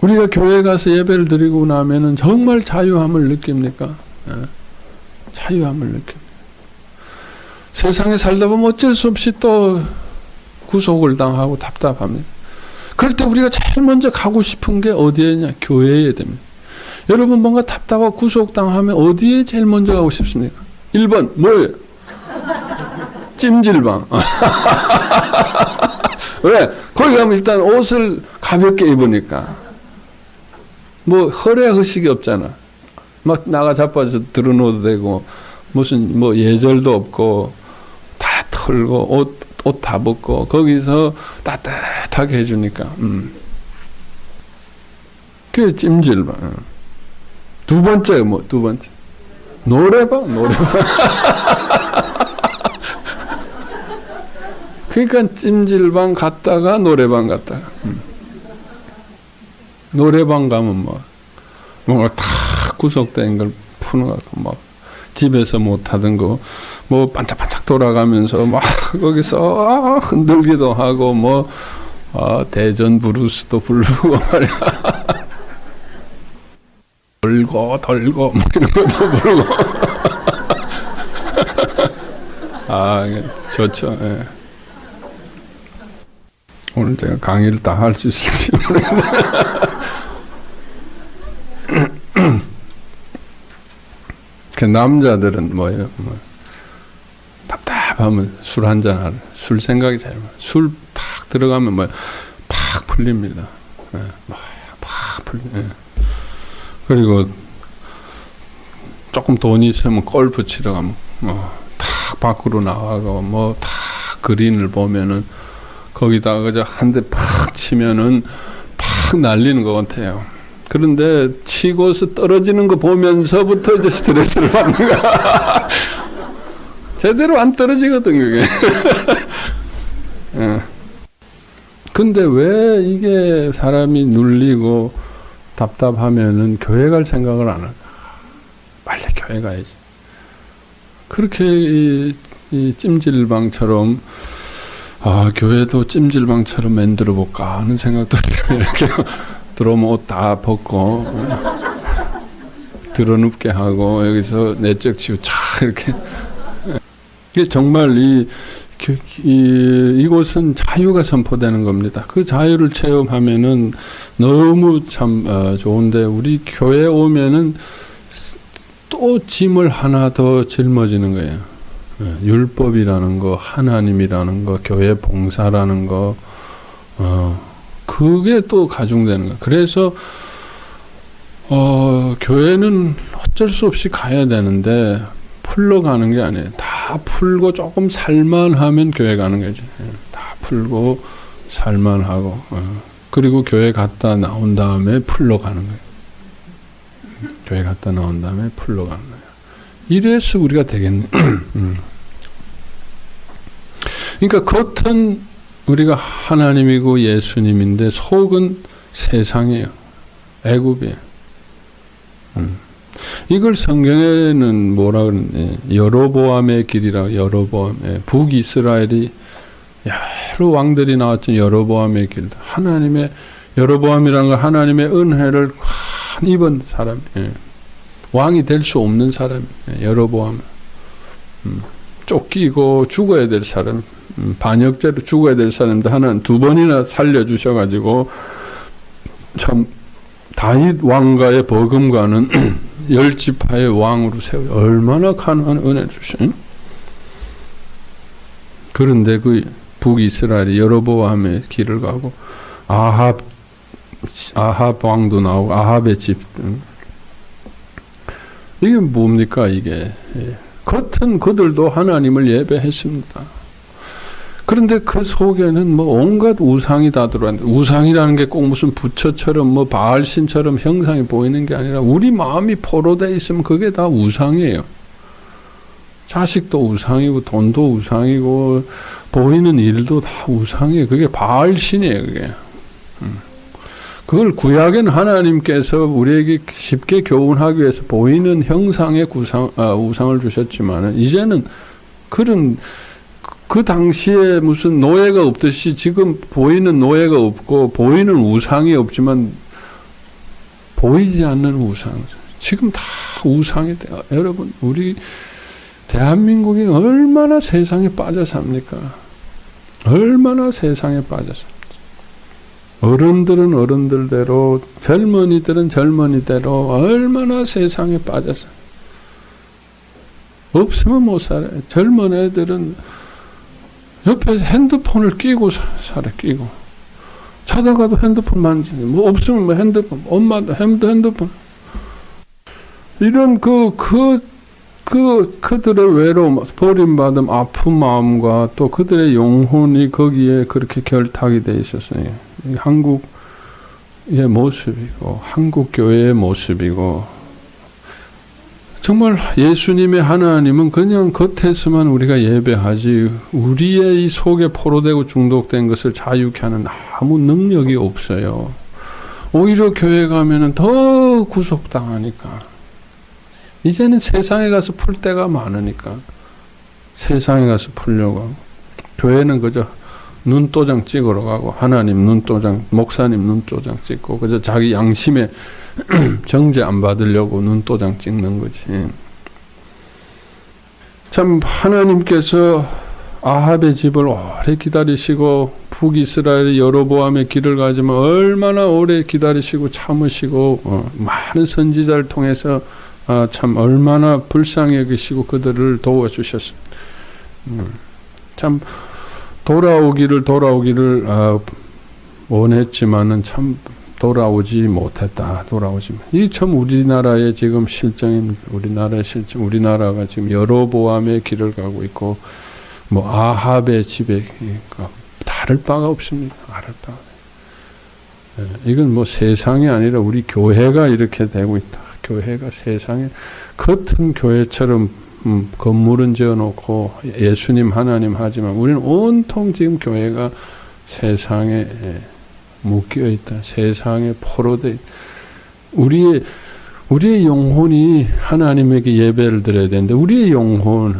우리가 교회 가서 예배를 드리고 나면은 정말 자유함을 느낍니까? 자유함을 느낍니다. 세상에 살다 보면 어쩔 수 없이 또 구속을 당하고 답답합니다. 그럴 때 우리가 제일 먼저 가고 싶은 게 어디에냐? 교회에 됩니다. 여러분 뭔가 답답하고 구속당하면 어디에 제일 먼저 가고 싶습니까? 1번 뭐예요? 찜질방. 왜? 거기 가면 일단 옷을 가볍게 입으니까 뭐 허례허식이 없잖아. 막 나가 자빠져 들어놓어도 되고 무슨 뭐 예절도 없고 다 털고 옷 다 벗고 거기서 따뜻하게 해주니까 그게 찜질방. 두 번째 뭐 두 번째 노래방. 그러니까 찜질방 갔다가 노래방 갔다가 노래방 가면 뭐 뭔가 다 구속된 걸 푸는갖고 막 집에서 못하던 거 뭐 반짝반짝 돌아가면서 막 거기서 흔들기도 하고 뭐 대전 브루스도 부르고 말이야. 돌고 뭐 이런 것도 부르고. 좋죠. 예. 오늘 제가 강의를 다 할 수 있을지 모르겠네. 그 남자들은 뭐예요? 답답하면 술 한잔 하래. 술 생각이 잘 나. 술 탁 들어가면 팍 풀립니다. 예, 팍 풀려. 예. 그리고 조금 돈이 있으면 골프 치러 가면 탁 밖으로 나가고 탁 그린을 보면은 거기다가 그저 한 대 팍 치면은 팍 날리는 것 같아요. 그런데 치고서 떨어지는 거 보면서부터 이제 스트레스를 받는 거야. 제대로 안 떨어지거든, 그게. 근데 왜 이게 사람이 눌리고 답답하면은 교회 갈 생각을 안 할까? 빨리 교회 가야지. 그렇게 이 찜질방처럼 교회도 찜질방처럼 만들어 볼까 하는 생각도 이렇게 들어오면 옷 다 벗고 드러눕게 하고 여기서 내적 치유 쫙 이렇게. 이게 정말 이곳은 자유가 선포되는 겁니다. 그 자유를 체험하면은 너무 참 좋은데 우리 교회 오면은 또 짐을 하나 더 짊어지는 거예요. 율법이라는 거, 하나님이라는 거, 교회 봉사라는 거, 그게 또 가중되는 거예요. 그래서 교회는 어쩔 수 없이 가야 되는데 풀러가는 게 아니에요. 다 풀고 조금 살만하면 교회 가는 거죠. 다 풀고 살만하고 그리고 교회 갔다 나온 다음에 풀러가는 거예요. 교회 갔다 나온 다음에 풀러가는 거예요. 이래서 우리가 되겠네. 그러니까 겉은 우리가 하나님이고 예수님인데 속은 세상이에요. 애굽이에요. 이걸 성경에는 뭐라 그러냐? 여로보암의 길이라. 여로보암. 북이스라엘이 여러 왕들이 나왔죠. 여로보암의 길. 하나님의 여로보암이라는 건 하나님의 은혜를 한 입은 사람. 왕이 될 수 없는 사람. 여로보암. 쫓기고 죽어야 될 사람. 반역죄로 죽어야 될 사람인데 하나는 두 번이나 살려주셔가지고 참 다윗 왕가의 버금가는 10지파의 왕으로 세워. 얼마나 간한 은혜 주신. 그런데 그 북이스라엘이 여로보암의 길을 가고 아합 왕도 나오고 아합의 집. 이게 뭡니까 이게. 겉은 그들도 하나님을 예배했습니다. 그런데 그 속에는 뭐 온갖 우상이 다 들어왔는데, 우상이라는 게 꼭 무슨 부처처럼 뭐 바알신처럼 형상이 보이는 게 아니라 우리 마음이 포로되어 있으면 그게 다 우상이에요. 자식도 우상이고 돈도 우상이고 보이는 일도 다 우상이에요. 그게 바알신이에요. 그게. 그걸 구약에는 하나님께서 우리에게 쉽게 교훈하기 위해서 보이는 형상의 우상을 주셨지만, 이제는 그런 그 당시에 무슨 노예가 없듯이 지금 보이는 노예가 없고 보이는 우상이 없지만 보이지 않는 우상, 지금 다 우상이 돼요. 여러분, 우리 대한민국이 얼마나 세상에 빠져 삽니까? 얼마나 세상에 빠져 삽니까? 어른들은 어른들대로, 젊은이들은 젊은이대로 얼마나 세상에 빠져서 없으면 못 살아요. 젊은 애들은 옆에 핸드폰을 끼고 살아, 끼고. 자다가도 핸드폰 만지고, 뭐 없으면 뭐 핸드폰, 엄마도 핸드폰. 이런 그들의 외로움, 버림받음, 아픈 마음과 또 그들의 영혼이 거기에 그렇게 결탁이 돼 있었어요. 한국의 모습이고, 한국 교회의 모습이고, 정말 예수님의 하나님은 그냥 겉에서만 우리가 예배하지, 우리의 이 속에 포로되고 중독된 것을 자유케 하는 아무 능력이 없어요. 오히려 교회 가면은 더 구속당하니까. 이제는 세상에 가서 풀 때가 많으니까 세상에 가서 풀려고 하고, 교회는 그저 눈도장 찍으러 가고, 하나님 눈도장, 목사님 눈도장 찍고, 그저 자기 양심에 정죄 안 받으려고 눈도장 찍는 거지. 참 하나님께서 아합의 집을 오래 기다리시고 북이스라엘의 여로보암의 길을 가지만 얼마나 오래 기다리시고 참으시고 많은 선지자를 통해서 참 얼마나 불쌍히 여기시고 그들을 도와주셨습니다. 참 돌아오기를 원했지만은 참 돌아오지 못했다. 이 참 우리나라의 지금 실정인, 우리나라가 지금 여로보암의 길을 가고 있고, 뭐 아합의 집에 다를 바가 없습니다. 다를 바가. 이건 뭐 세상이 아니라 우리 교회가 이렇게 되고 있다. 교회가 세상에 겉은 교회처럼 건물은 지어놓고 예수님 하나님 하지만 우리는 온통 지금 교회가 세상에 묶여 있다. 세상에 포로돼 있다. 우리의 영혼이 하나님에게 예배를 드려야 되는데, 우리의 영혼,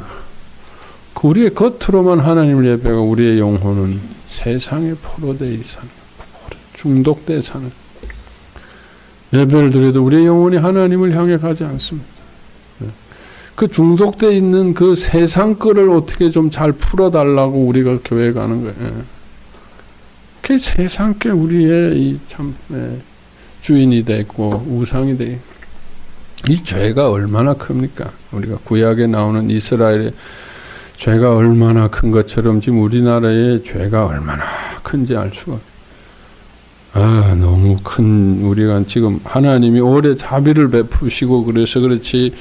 우리의 겉으로만 하나님을 예배하고 우리의 영혼은 세상에 포로돼 사는, 중독돼 사는. 예배를 드려도 우리의 영혼이 하나님을 향해 가지 않습니다. 그 중독돼 있는 그 세상 거를 어떻게 좀 잘 풀어달라고 우리가 교회 가는 거예요. 그 세상 게 우리의 참 주인이 되고 우상이 되고, 이 죄가 얼마나 큽니까? 우리가 구약에 나오는 이스라엘의 죄가 얼마나 큰 것처럼 지금 우리나라의 죄가 얼마나 큰지 알 수가 없어요. 너무 큰, 우리가 지금 하나님이 오래 자비를 베푸시고 그래서 그렇지,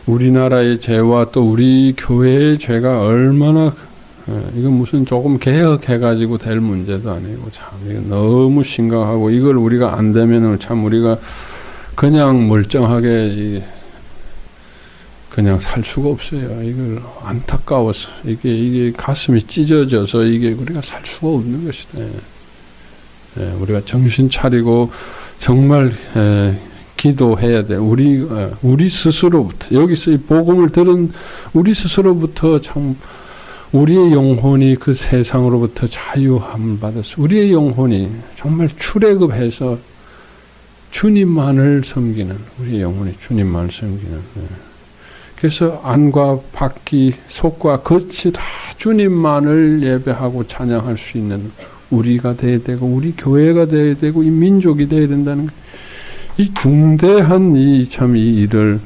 우리나라의 죄와 또 우리 교회의 죄가 얼마나, 이건 무슨 조금 개혁해가지고 될 문제도 아니고, 참, 이거 너무 심각하고, 이걸 우리가 안 되면은 참 우리가 그냥 멀쩡하게, 그냥 살 수가 없어요. 이걸 안타까워서, 이게 가슴이 찢어져서 이게 우리가 살 수가 없는 것이다. 우리가 정신 차리고, 정말, 기도해야 돼. 우리 스스로부터, 여기서 이 복음을 들은 우리 스스로부터 참, 우리의 영혼이 그 세상으로부터 자유함을 받았어. 우리의 영혼이 정말 출애굽해서 주님만을 섬기는, 우리의 영혼이 주님만을 섬기는. 그래서 안과 밖이, 속과 겉이 다 주님만을 예배하고 찬양할 수 있는 우리가 되어야 되고, 우리 교회가 되어야 되고, 이 민족이 되어야 된다는 거예요. 이 중대한 이 일을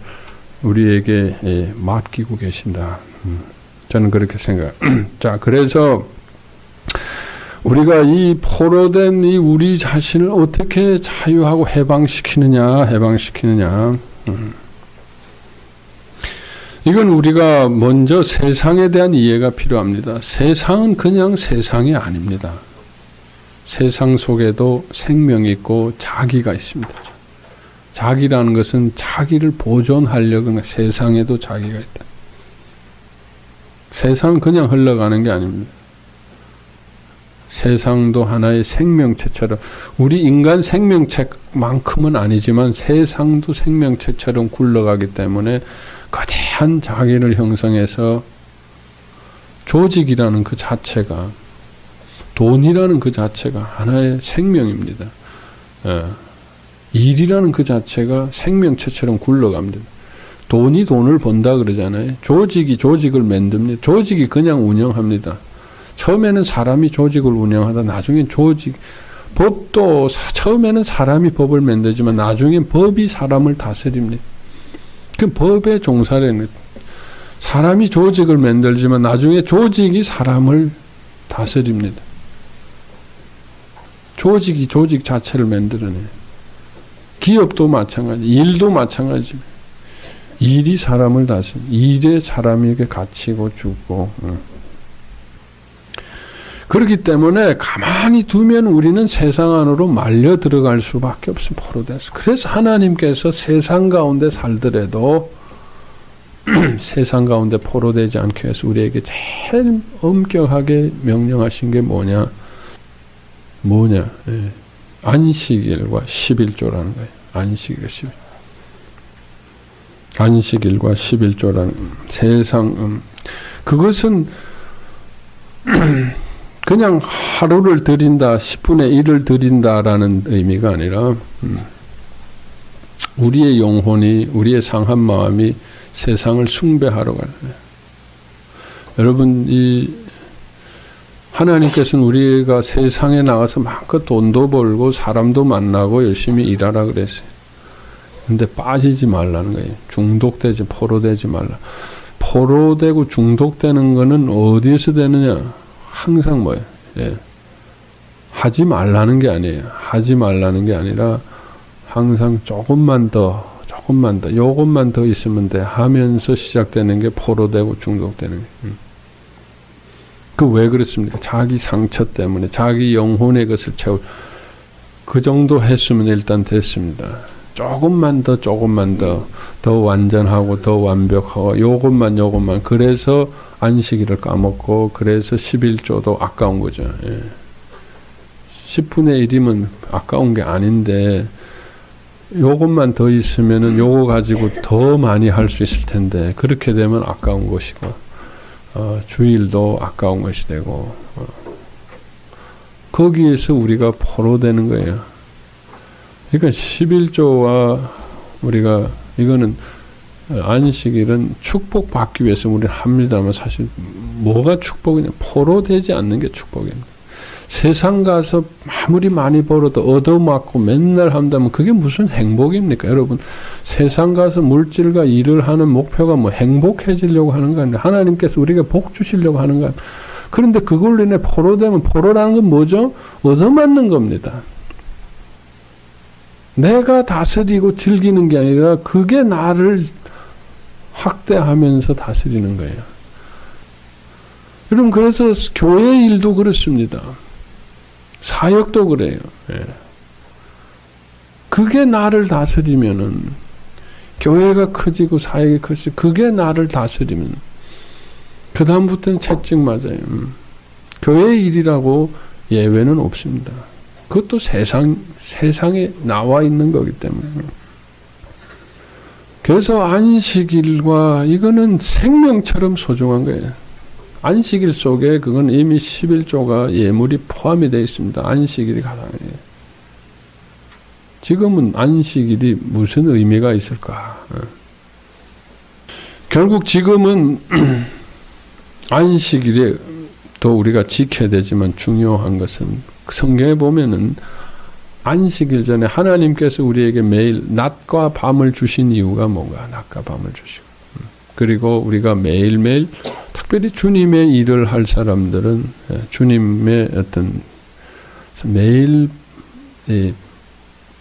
우리에게 맡기고 계신다. 저는 그렇게 생각해요. 자, 그래서 우리가 이 포로된 이 우리 자신을 어떻게 자유하고 해방시키느냐. 이건 우리가 먼저 세상에 대한 이해가 필요합니다. 세상은 그냥 세상이 아닙니다. 세상 속에도 생명이 있고 자기가 있습니다. 자기라는 것은 자기를 보존하려고 하는 세상에도 자기가 있다. 세상은 그냥 흘러가는 게 아닙니다. 세상도 하나의 생명체처럼, 우리 인간 생명체만큼은 아니지만 세상도 생명체처럼 굴러가기 때문에 거대한 자기를 형성해서 조직이라는 그 자체가, 돈이라는 그 자체가 하나의 생명입니다. 일이라는 그 자체가 생명체처럼 굴러갑니다. 돈이 돈을 번다 그러잖아요. 조직이 조직을 만듭니다. 조직이 그냥 운영합니다. 처음에는 사람이 조직을 운영하다 나중엔 법도 처음에는 사람이 법을 만들지만 나중엔 법이 사람을 다스립니다. 그 법의 종사라는, 사람이 조직을 만들지만 나중에 조직이 사람을 다스립니다. 조직이 조직 자체를 만들어내요. 기업도 마찬가지, 일도 마찬가지입니다. 일이 사람을 다스립니다. 일에 사람에게 갇히고 죽고. 그렇기 때문에 가만히 두면 우리는 세상 안으로 말려 들어갈 수밖에 없습니다. 포로돼서. 그래서 하나님께서 세상 가운데 살더라도 세상 가운데 포로되지 않게 해서 우리에게 제일 엄격하게 명령하신 게 뭐냐? 예. 안식일과 11조라는 거예요. 안식일과 11조. 안식일과 11조라는 세상, 그것은 그냥 하루를 드린다, 10분의 1을 드린다라는 의미가 아니라, 우리의 영혼이, 우리의 상한 마음이 세상을 숭배하러 가는 거예요. 여러분, 하나님께서는 우리가 세상에 나가서 마음껏 돈도 벌고 사람도 만나고 열심히 일하라 그랬어요. 근데 빠지지 말라는 거예요. 중독되지, 포로되지 말라. 포로되고 중독되는 거는 어디에서 되느냐? 항상 뭐예요? 예. 하지 말라는 게 아니에요. 하지 말라는 게 아니라 항상 조금만 더, 요것만 더 있으면 돼 하면서 시작되는 게 포로되고 중독되는 거예요. 그 왜 그렇습니까? 자기 상처 때문에, 자기 영혼의 것을 채울, 그 정도 했으면 일단 됐습니다. 조금만 더 완전하고 더 완벽하고 요것만 그래서 안식일을 까먹고 그래서 11조도 아까운 거죠. 예. 10분의 1이면 아까운 게 아닌데 요것만 더 있으면은 요거 가지고 더 많이 할 수 있을 텐데 그렇게 되면 아까운 것이고 주일도 아까운 것이 되고 거기에서 우리가 포로되는 거예요. 그러니까 11조와 우리가 이거는 안식일은 축복받기 위해서 우리는 합니다만 사실 뭐가 축복이냐? 포로되지 않는 게 축복입니다. 세상 가서 아무리 많이 벌어도 얻어맞고 맨날 한다면 그게 무슨 행복입니까? 여러분, 세상 가서 물질과 일을 하는 목표가 뭐 행복해지려고 하는 거 아니에요. 하나님께서 우리에게 복 주시려고 하는 거예요. 그런데 그걸로 인해 포로되면, 포로라는 건 뭐죠? 얻어맞는 겁니다. 내가 다스리고 즐기는 게 아니라 그게 나를 확대하면서 다스리는 거예요. 여러분, 그래서 교회 일도 그렇습니다. 사역도 그래요. 예. 그게 나를 다스리면은, 교회가 커지고 사역이 커지고, 그게 나를 다스리면, 그다음부터는 채찍 맞아요. 교회 일이라고 예외는 없습니다. 그것도 세상에 나와 있는 거기 때문에. 그래서 안식일과 이거는 생명처럼 소중한 거예요. 안식일 속에 그건 이미 11조가 예물이 포함이 되어 있습니다. 안식일이 가장이에요. 지금은 안식일이 무슨 의미가 있을까? 결국 지금은 안식일에 또 우리가 지켜야 되지만 중요한 것은 성경에 보면은 안식일 전에 하나님께서 우리에게 매일 낮과 밤을 주신 이유가 뭔가? 낮과 밤을 주시고. 그리고 우리가 매일매일 특별히 주님의 일을 할 사람들은 주님의 어떤 매일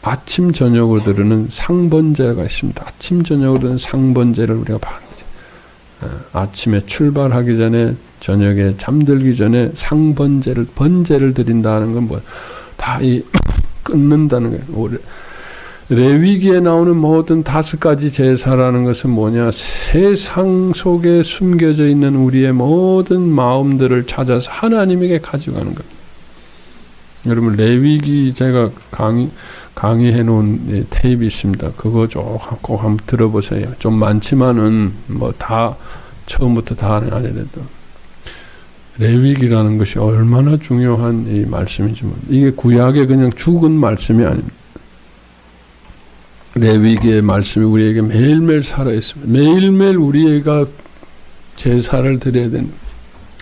아침 저녁으로 드리는 상번제가 있습니다. 아침 저녁으로 드리는 상번제를 우리가 받는 거죠. 아침에 출발하기 전에 저녁에 잠들기 전에 번제를 드린다는 건 뭐야? 다 끊는다는 거예요. 레위기에 나오는 모든 5가지 제사라는 것은 뭐냐? 세상 속에 숨겨져 있는 우리의 모든 마음들을 찾아서 하나님에게 가져가는 거예요. 여러분, 레위기 제가 강의해 놓은 테이프 있습니다. 그거 꼭 한번 들어보세요. 좀 많지만은 뭐 다 처음부터 다는 아니래도 레위기라는 것이 얼마나 중요한 이 말씀인지 이게 구약의 그냥 죽은 말씀이 아닙니다. 레위기의 말씀이 우리에게 매일매일 살아있습니다. 매일매일 우리가 제사를 드려야 됩니다.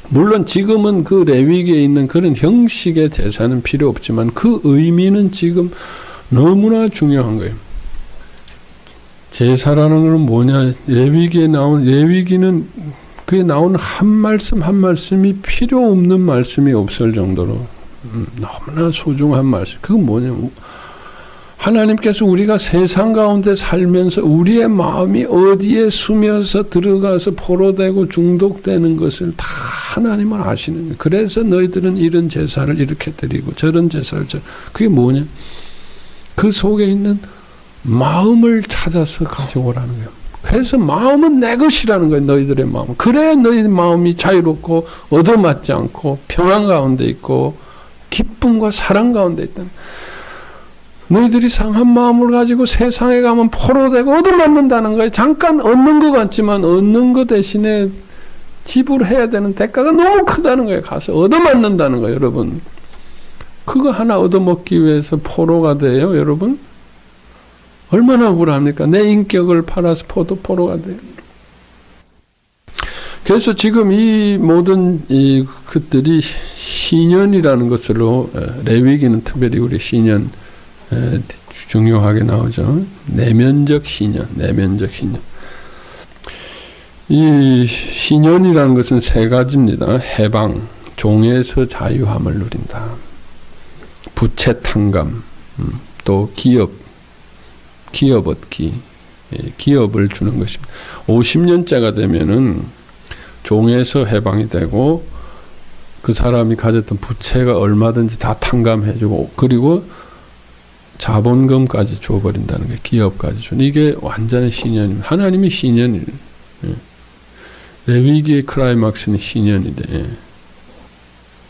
물론 지금은 그 레위기에 있는 그런 형식의 제사는 필요 없지만 그 의미는 지금 너무나 중요한 거예요. 제사라는 것은 뭐냐? 레위기는 그게 나오는 한 말씀이 필요 없는 말씀이 없을 정도로 너무나 소중한 말씀. 그건 뭐냐? 하나님께서 우리가 세상 가운데 살면서 우리의 마음이 어디에 숨어서 들어가서 포로되고 중독되는 것을 다 하나님은 아시는 거예요. 그래서 너희들은 이런 제사를 이렇게 드리고 저런 제사를 그게 뭐냐? 그 속에 있는 마음을 찾아서 가져오라는 거예요. 그래서 마음은 내 것이라는 거예요. 너희들의 마음. 그래야 너희 마음이 자유롭고 얻어맞지 않고 평안 가운데 있고 기쁨과 사랑 가운데 있다는 거예요. 너희들이 상한 마음을 가지고 세상에 가면 포로되고 얻어맞는다는 거예요. 잠깐 얻는 것 같지만 얻는 것 대신에 지불해야 되는 대가가 너무 크다는 거예요. 가서 얻어맞는다는 거예요, 여러분. 그거 하나 얻어먹기 위해서 포로가 돼요, 여러분? 얼마나 억울합니까? 내 인격을 팔아서 포로가 돼요. 그래서 지금 이 모든 것들이 신년이라는 것으로 레위기는 특별히 우리 신년 중요하게 나오죠. 내면적 신년. 이 신년이라는 것은 3가지입니다. 해방, 종에서 자유함을 누린다. 부채 탕감, 또 기업 얻기, 기업을 주는 것입니다. 50년째가 되면은 종에서 해방이 되고 그 사람이 가졌던 부채가 얼마든지 다 탕감해주고 그리고 자본금까지 줘버린다는 게 기업까지 주는 이게 완전히 신년입니다. 하나님이 신년이에요. 레위기의 클라이막스는 신년이래.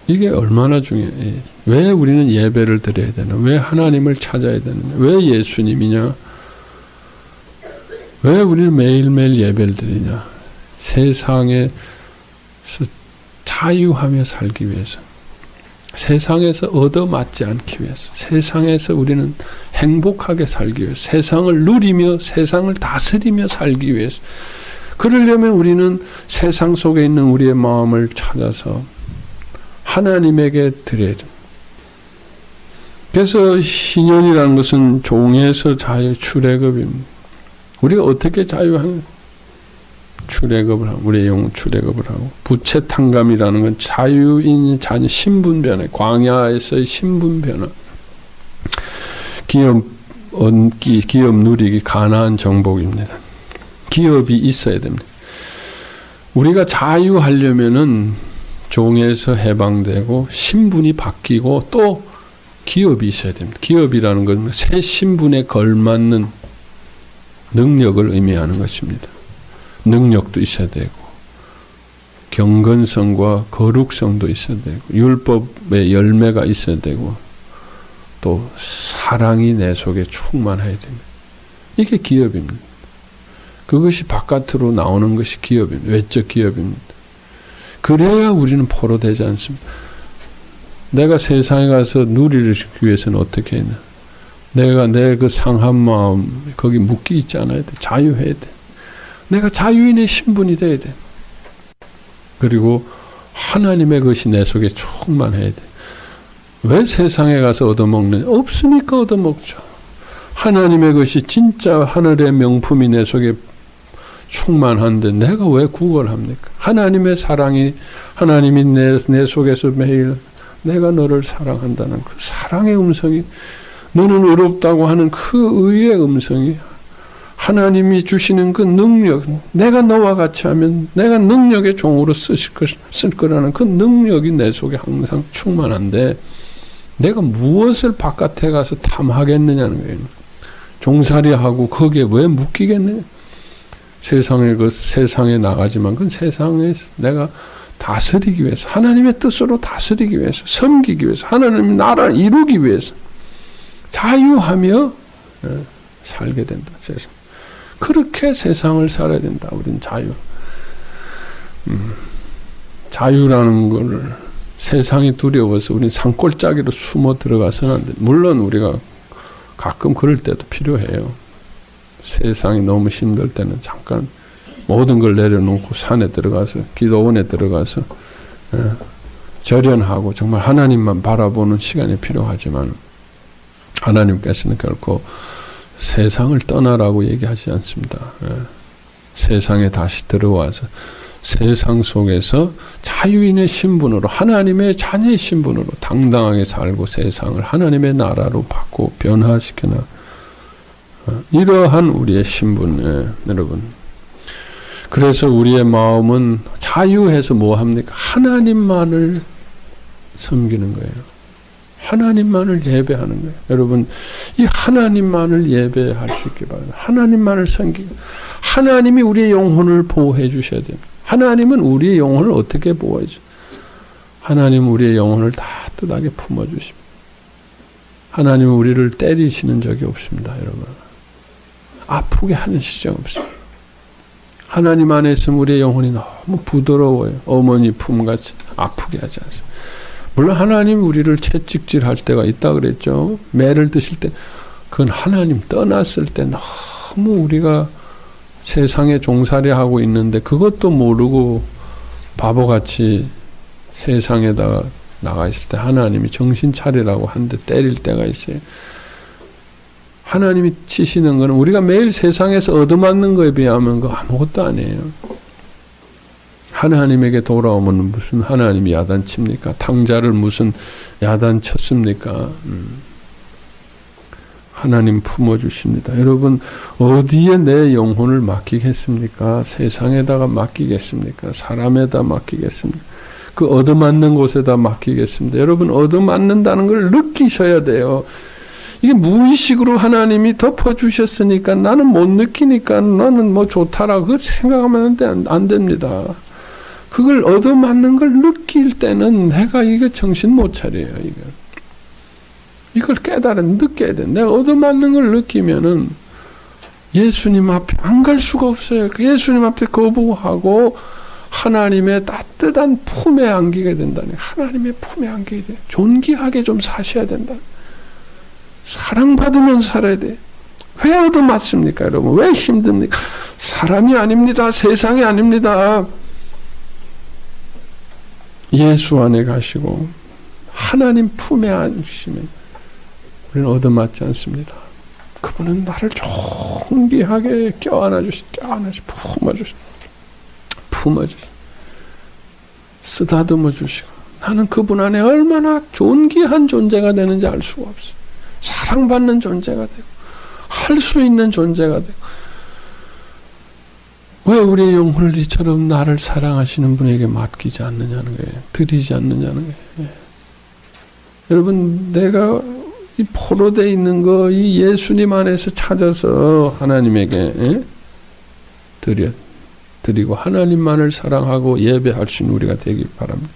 이게 얼마나 중요해. 왜 우리는 예배를 드려야 되나? 왜 하나님을 찾아야 되느냐? 왜 예수님이냐? 왜 우리는 매일매일 예배를 드리냐? 세상에서 자유하며 살기 위해서. 세상에서 얻어맞지 않기 위해서. 세상에서 우리는 행복하게 살기 위해서. 세상을 누리며 세상을 다스리며 살기 위해서. 그러려면 우리는 세상 속에 있는 우리의 마음을 찾아서 하나님에게 드려야 됩니다. 그래서 신년이라는 것은 종에서 자유 출애굽입니다. 우리가 어떻게 자유하는 출애굽을 하고 우리의 영혼 출애굽을 하고 부채 탕감이라는 건 자유인이 자녀 신분 변화, 광야에서의 신분 변화, 기업 얻기, 기업 누리기, 가나안 정복입니다. 기업이 있어야 됩니다. 우리가 자유하려면은 종에서 해방되고 신분이 바뀌고 또 기업이 있어야 됩니다. 기업이라는 건 새 신분에 걸맞는 능력을 의미하는 것입니다. 능력도 있어야 되고 경건성과 거룩성도 있어야 되고 율법의 열매가 있어야 되고 또 사랑이 내 속에 충만해야 됩니다. 이게 기업입니다. 그것이 바깥으로 나오는 것이 기업입니다. 외적 기업입니다. 그래야 우리는 포로되지 않습니다. 내가 세상에 가서 누리기 위해서는 어떻게 했나? 내가 내 그 상한 마음 거기 묶여 있지 않아야 돼. 자유해야 돼. 내가 자유인의 신분이 돼야 돼. 그리고 하나님의 것이 내 속에 충만해야 돼. 왜 세상에 가서 얻어먹느냐? 없으니까 얻어먹죠. 하나님의 것이 진짜 하늘의 명품이 내 속에 충만한데 내가 왜 구걸합니까? 하나님의 사랑이 하나님이 내 속에서 매일 내가 너를 사랑한다는 그 사랑의 음성이 너는 의롭다고 하는 그 의의 음성이 하나님이 주시는 그 능력, 내가 너와 같이 하면 내가 능력의 종으로 쓸 거라는 그 능력이 내 속에 항상 충만한데 내가 무엇을 바깥에 가서 탐하겠느냐는 거예요. 종살이하고 거기에 왜 묶이겠느냐. 세상에 나가지만 그건 세상에 내가 다스리기 위해서, 하나님의 뜻으로 다스리기 위해서, 섬기기 위해서, 하나님의 나라를 이루기 위해서 자유하며 살게 된다. 세상. 그렇게 세상을 살아야 된다. 우리는 자유. 자유라는 걸 세상이 두려워서 우리는 산골짜기로 숨어 들어가서는 안 돼. 물론 우리가 가끔 그럴 때도 필요해요. 세상이 너무 힘들 때는 잠깐 모든 걸 내려놓고 산에 들어가서 기도원에 들어가서 절연하고 정말 하나님만 바라보는 시간이 필요하지만 하나님께서는 결코 세상을 떠나라고 얘기하지 않습니다. 세상에 다시 들어와서 세상 속에서 자유인의 신분으로 하나님의 자녀의 신분으로 당당하게 살고 세상을 하나님의 나라로 바꾸고 변화시켜나 이러한 우리의 신분, 여러분. 그래서 우리의 마음은 자유해서 뭐 합니까? 하나님만을 섬기는 거예요. 하나님만을 예배하는 거예요. 여러분, 이 하나님만을 예배할 수 있게 바랍니다. 하나님만을 섬기고, 하나님이 우리의 영혼을 보호해 주셔야 됩니다. 하나님은 우리의 영혼을 어떻게 보호해 주세요? 하나님은 우리의 영혼을 따뜻하게 품어주십니다. 하나님은 우리를 때리시는 적이 없습니다, 여러분. 아프게 하는 시정 없습니다. 하나님 안에 있으면 우리의 영혼이 너무 부드러워요. 어머니 품같이 아프게 하지 않습니다. 물론 하나님 우리를 채찍질할 때가 있다 그랬죠. 매를 드실 때 그건 하나님 떠났을 때 너무 우리가 세상에 종살이하고 있는데 그것도 모르고 바보같이 세상에다가 나가 있을 때 하나님이 정신 차리라고 한데 때릴 때가 있어요. 하나님이 치시는 것은 우리가 매일 세상에서 얻어맞는 거에 비하면 그거 아무것도 아니에요. 하나님에게 돌아오면 무슨 하나님이 야단칩니까? 탕자를 무슨 야단쳤습니까? 하나님 품어주십니다. 여러분, 어디에 내 영혼을 맡기겠습니까? 세상에다가 맡기겠습니까? 사람에다 맡기겠습니까? 그 얻어맞는 곳에다 맡기겠습니다. 여러분, 얻어맞는다는 걸 느끼셔야 돼요. 이게 무의식으로 하나님이 덮어주셨으니까 나는 못 느끼니까 나는 뭐 좋다라고 그 생각하면 안 됩니다. 그걸 얻어맞는 걸 느낄 때는 내가 이거 정신 못 차려요. 이걸 느껴야 돼. 내가 얻어맞는 걸 느끼면은 예수님 앞에 안 갈 수가 없어요. 예수님 앞에 거부하고 하나님의 따뜻한 품에 안기게 된다니. 하나님의 품에 안기게 돼. 존귀하게 좀 사셔야 된다. 사랑받으면 살아야 돼. 왜 얻어맞습니까, 여러분? 왜 힘듭니까? 사람이 아닙니다. 세상이 아닙니다. 예수 안에 가시고 하나님 품에 앉으시면 우리는 얻어맞지 않습니다. 그분은 나를 존귀하게 껴안아주시, 품어주시, 쓰다듬어 주시고 나는 그분 안에 얼마나 존귀한 존재가 되는지 알 수가 없어요. 사랑받는 존재가 되고 할 수 있는 존재가 되고 왜 우리의 영혼을 이처럼 나를 사랑하시는 분에게 맡기지 않느냐는 거예요. 드리지 않느냐는 거예요. 여러분, 내가 이 포로되어 있는 거, 이 예수님 안에서 찾아서 하나님에게 드리고 하나님만을 사랑하고 예배할 수 있는 우리가 되길 바랍니다.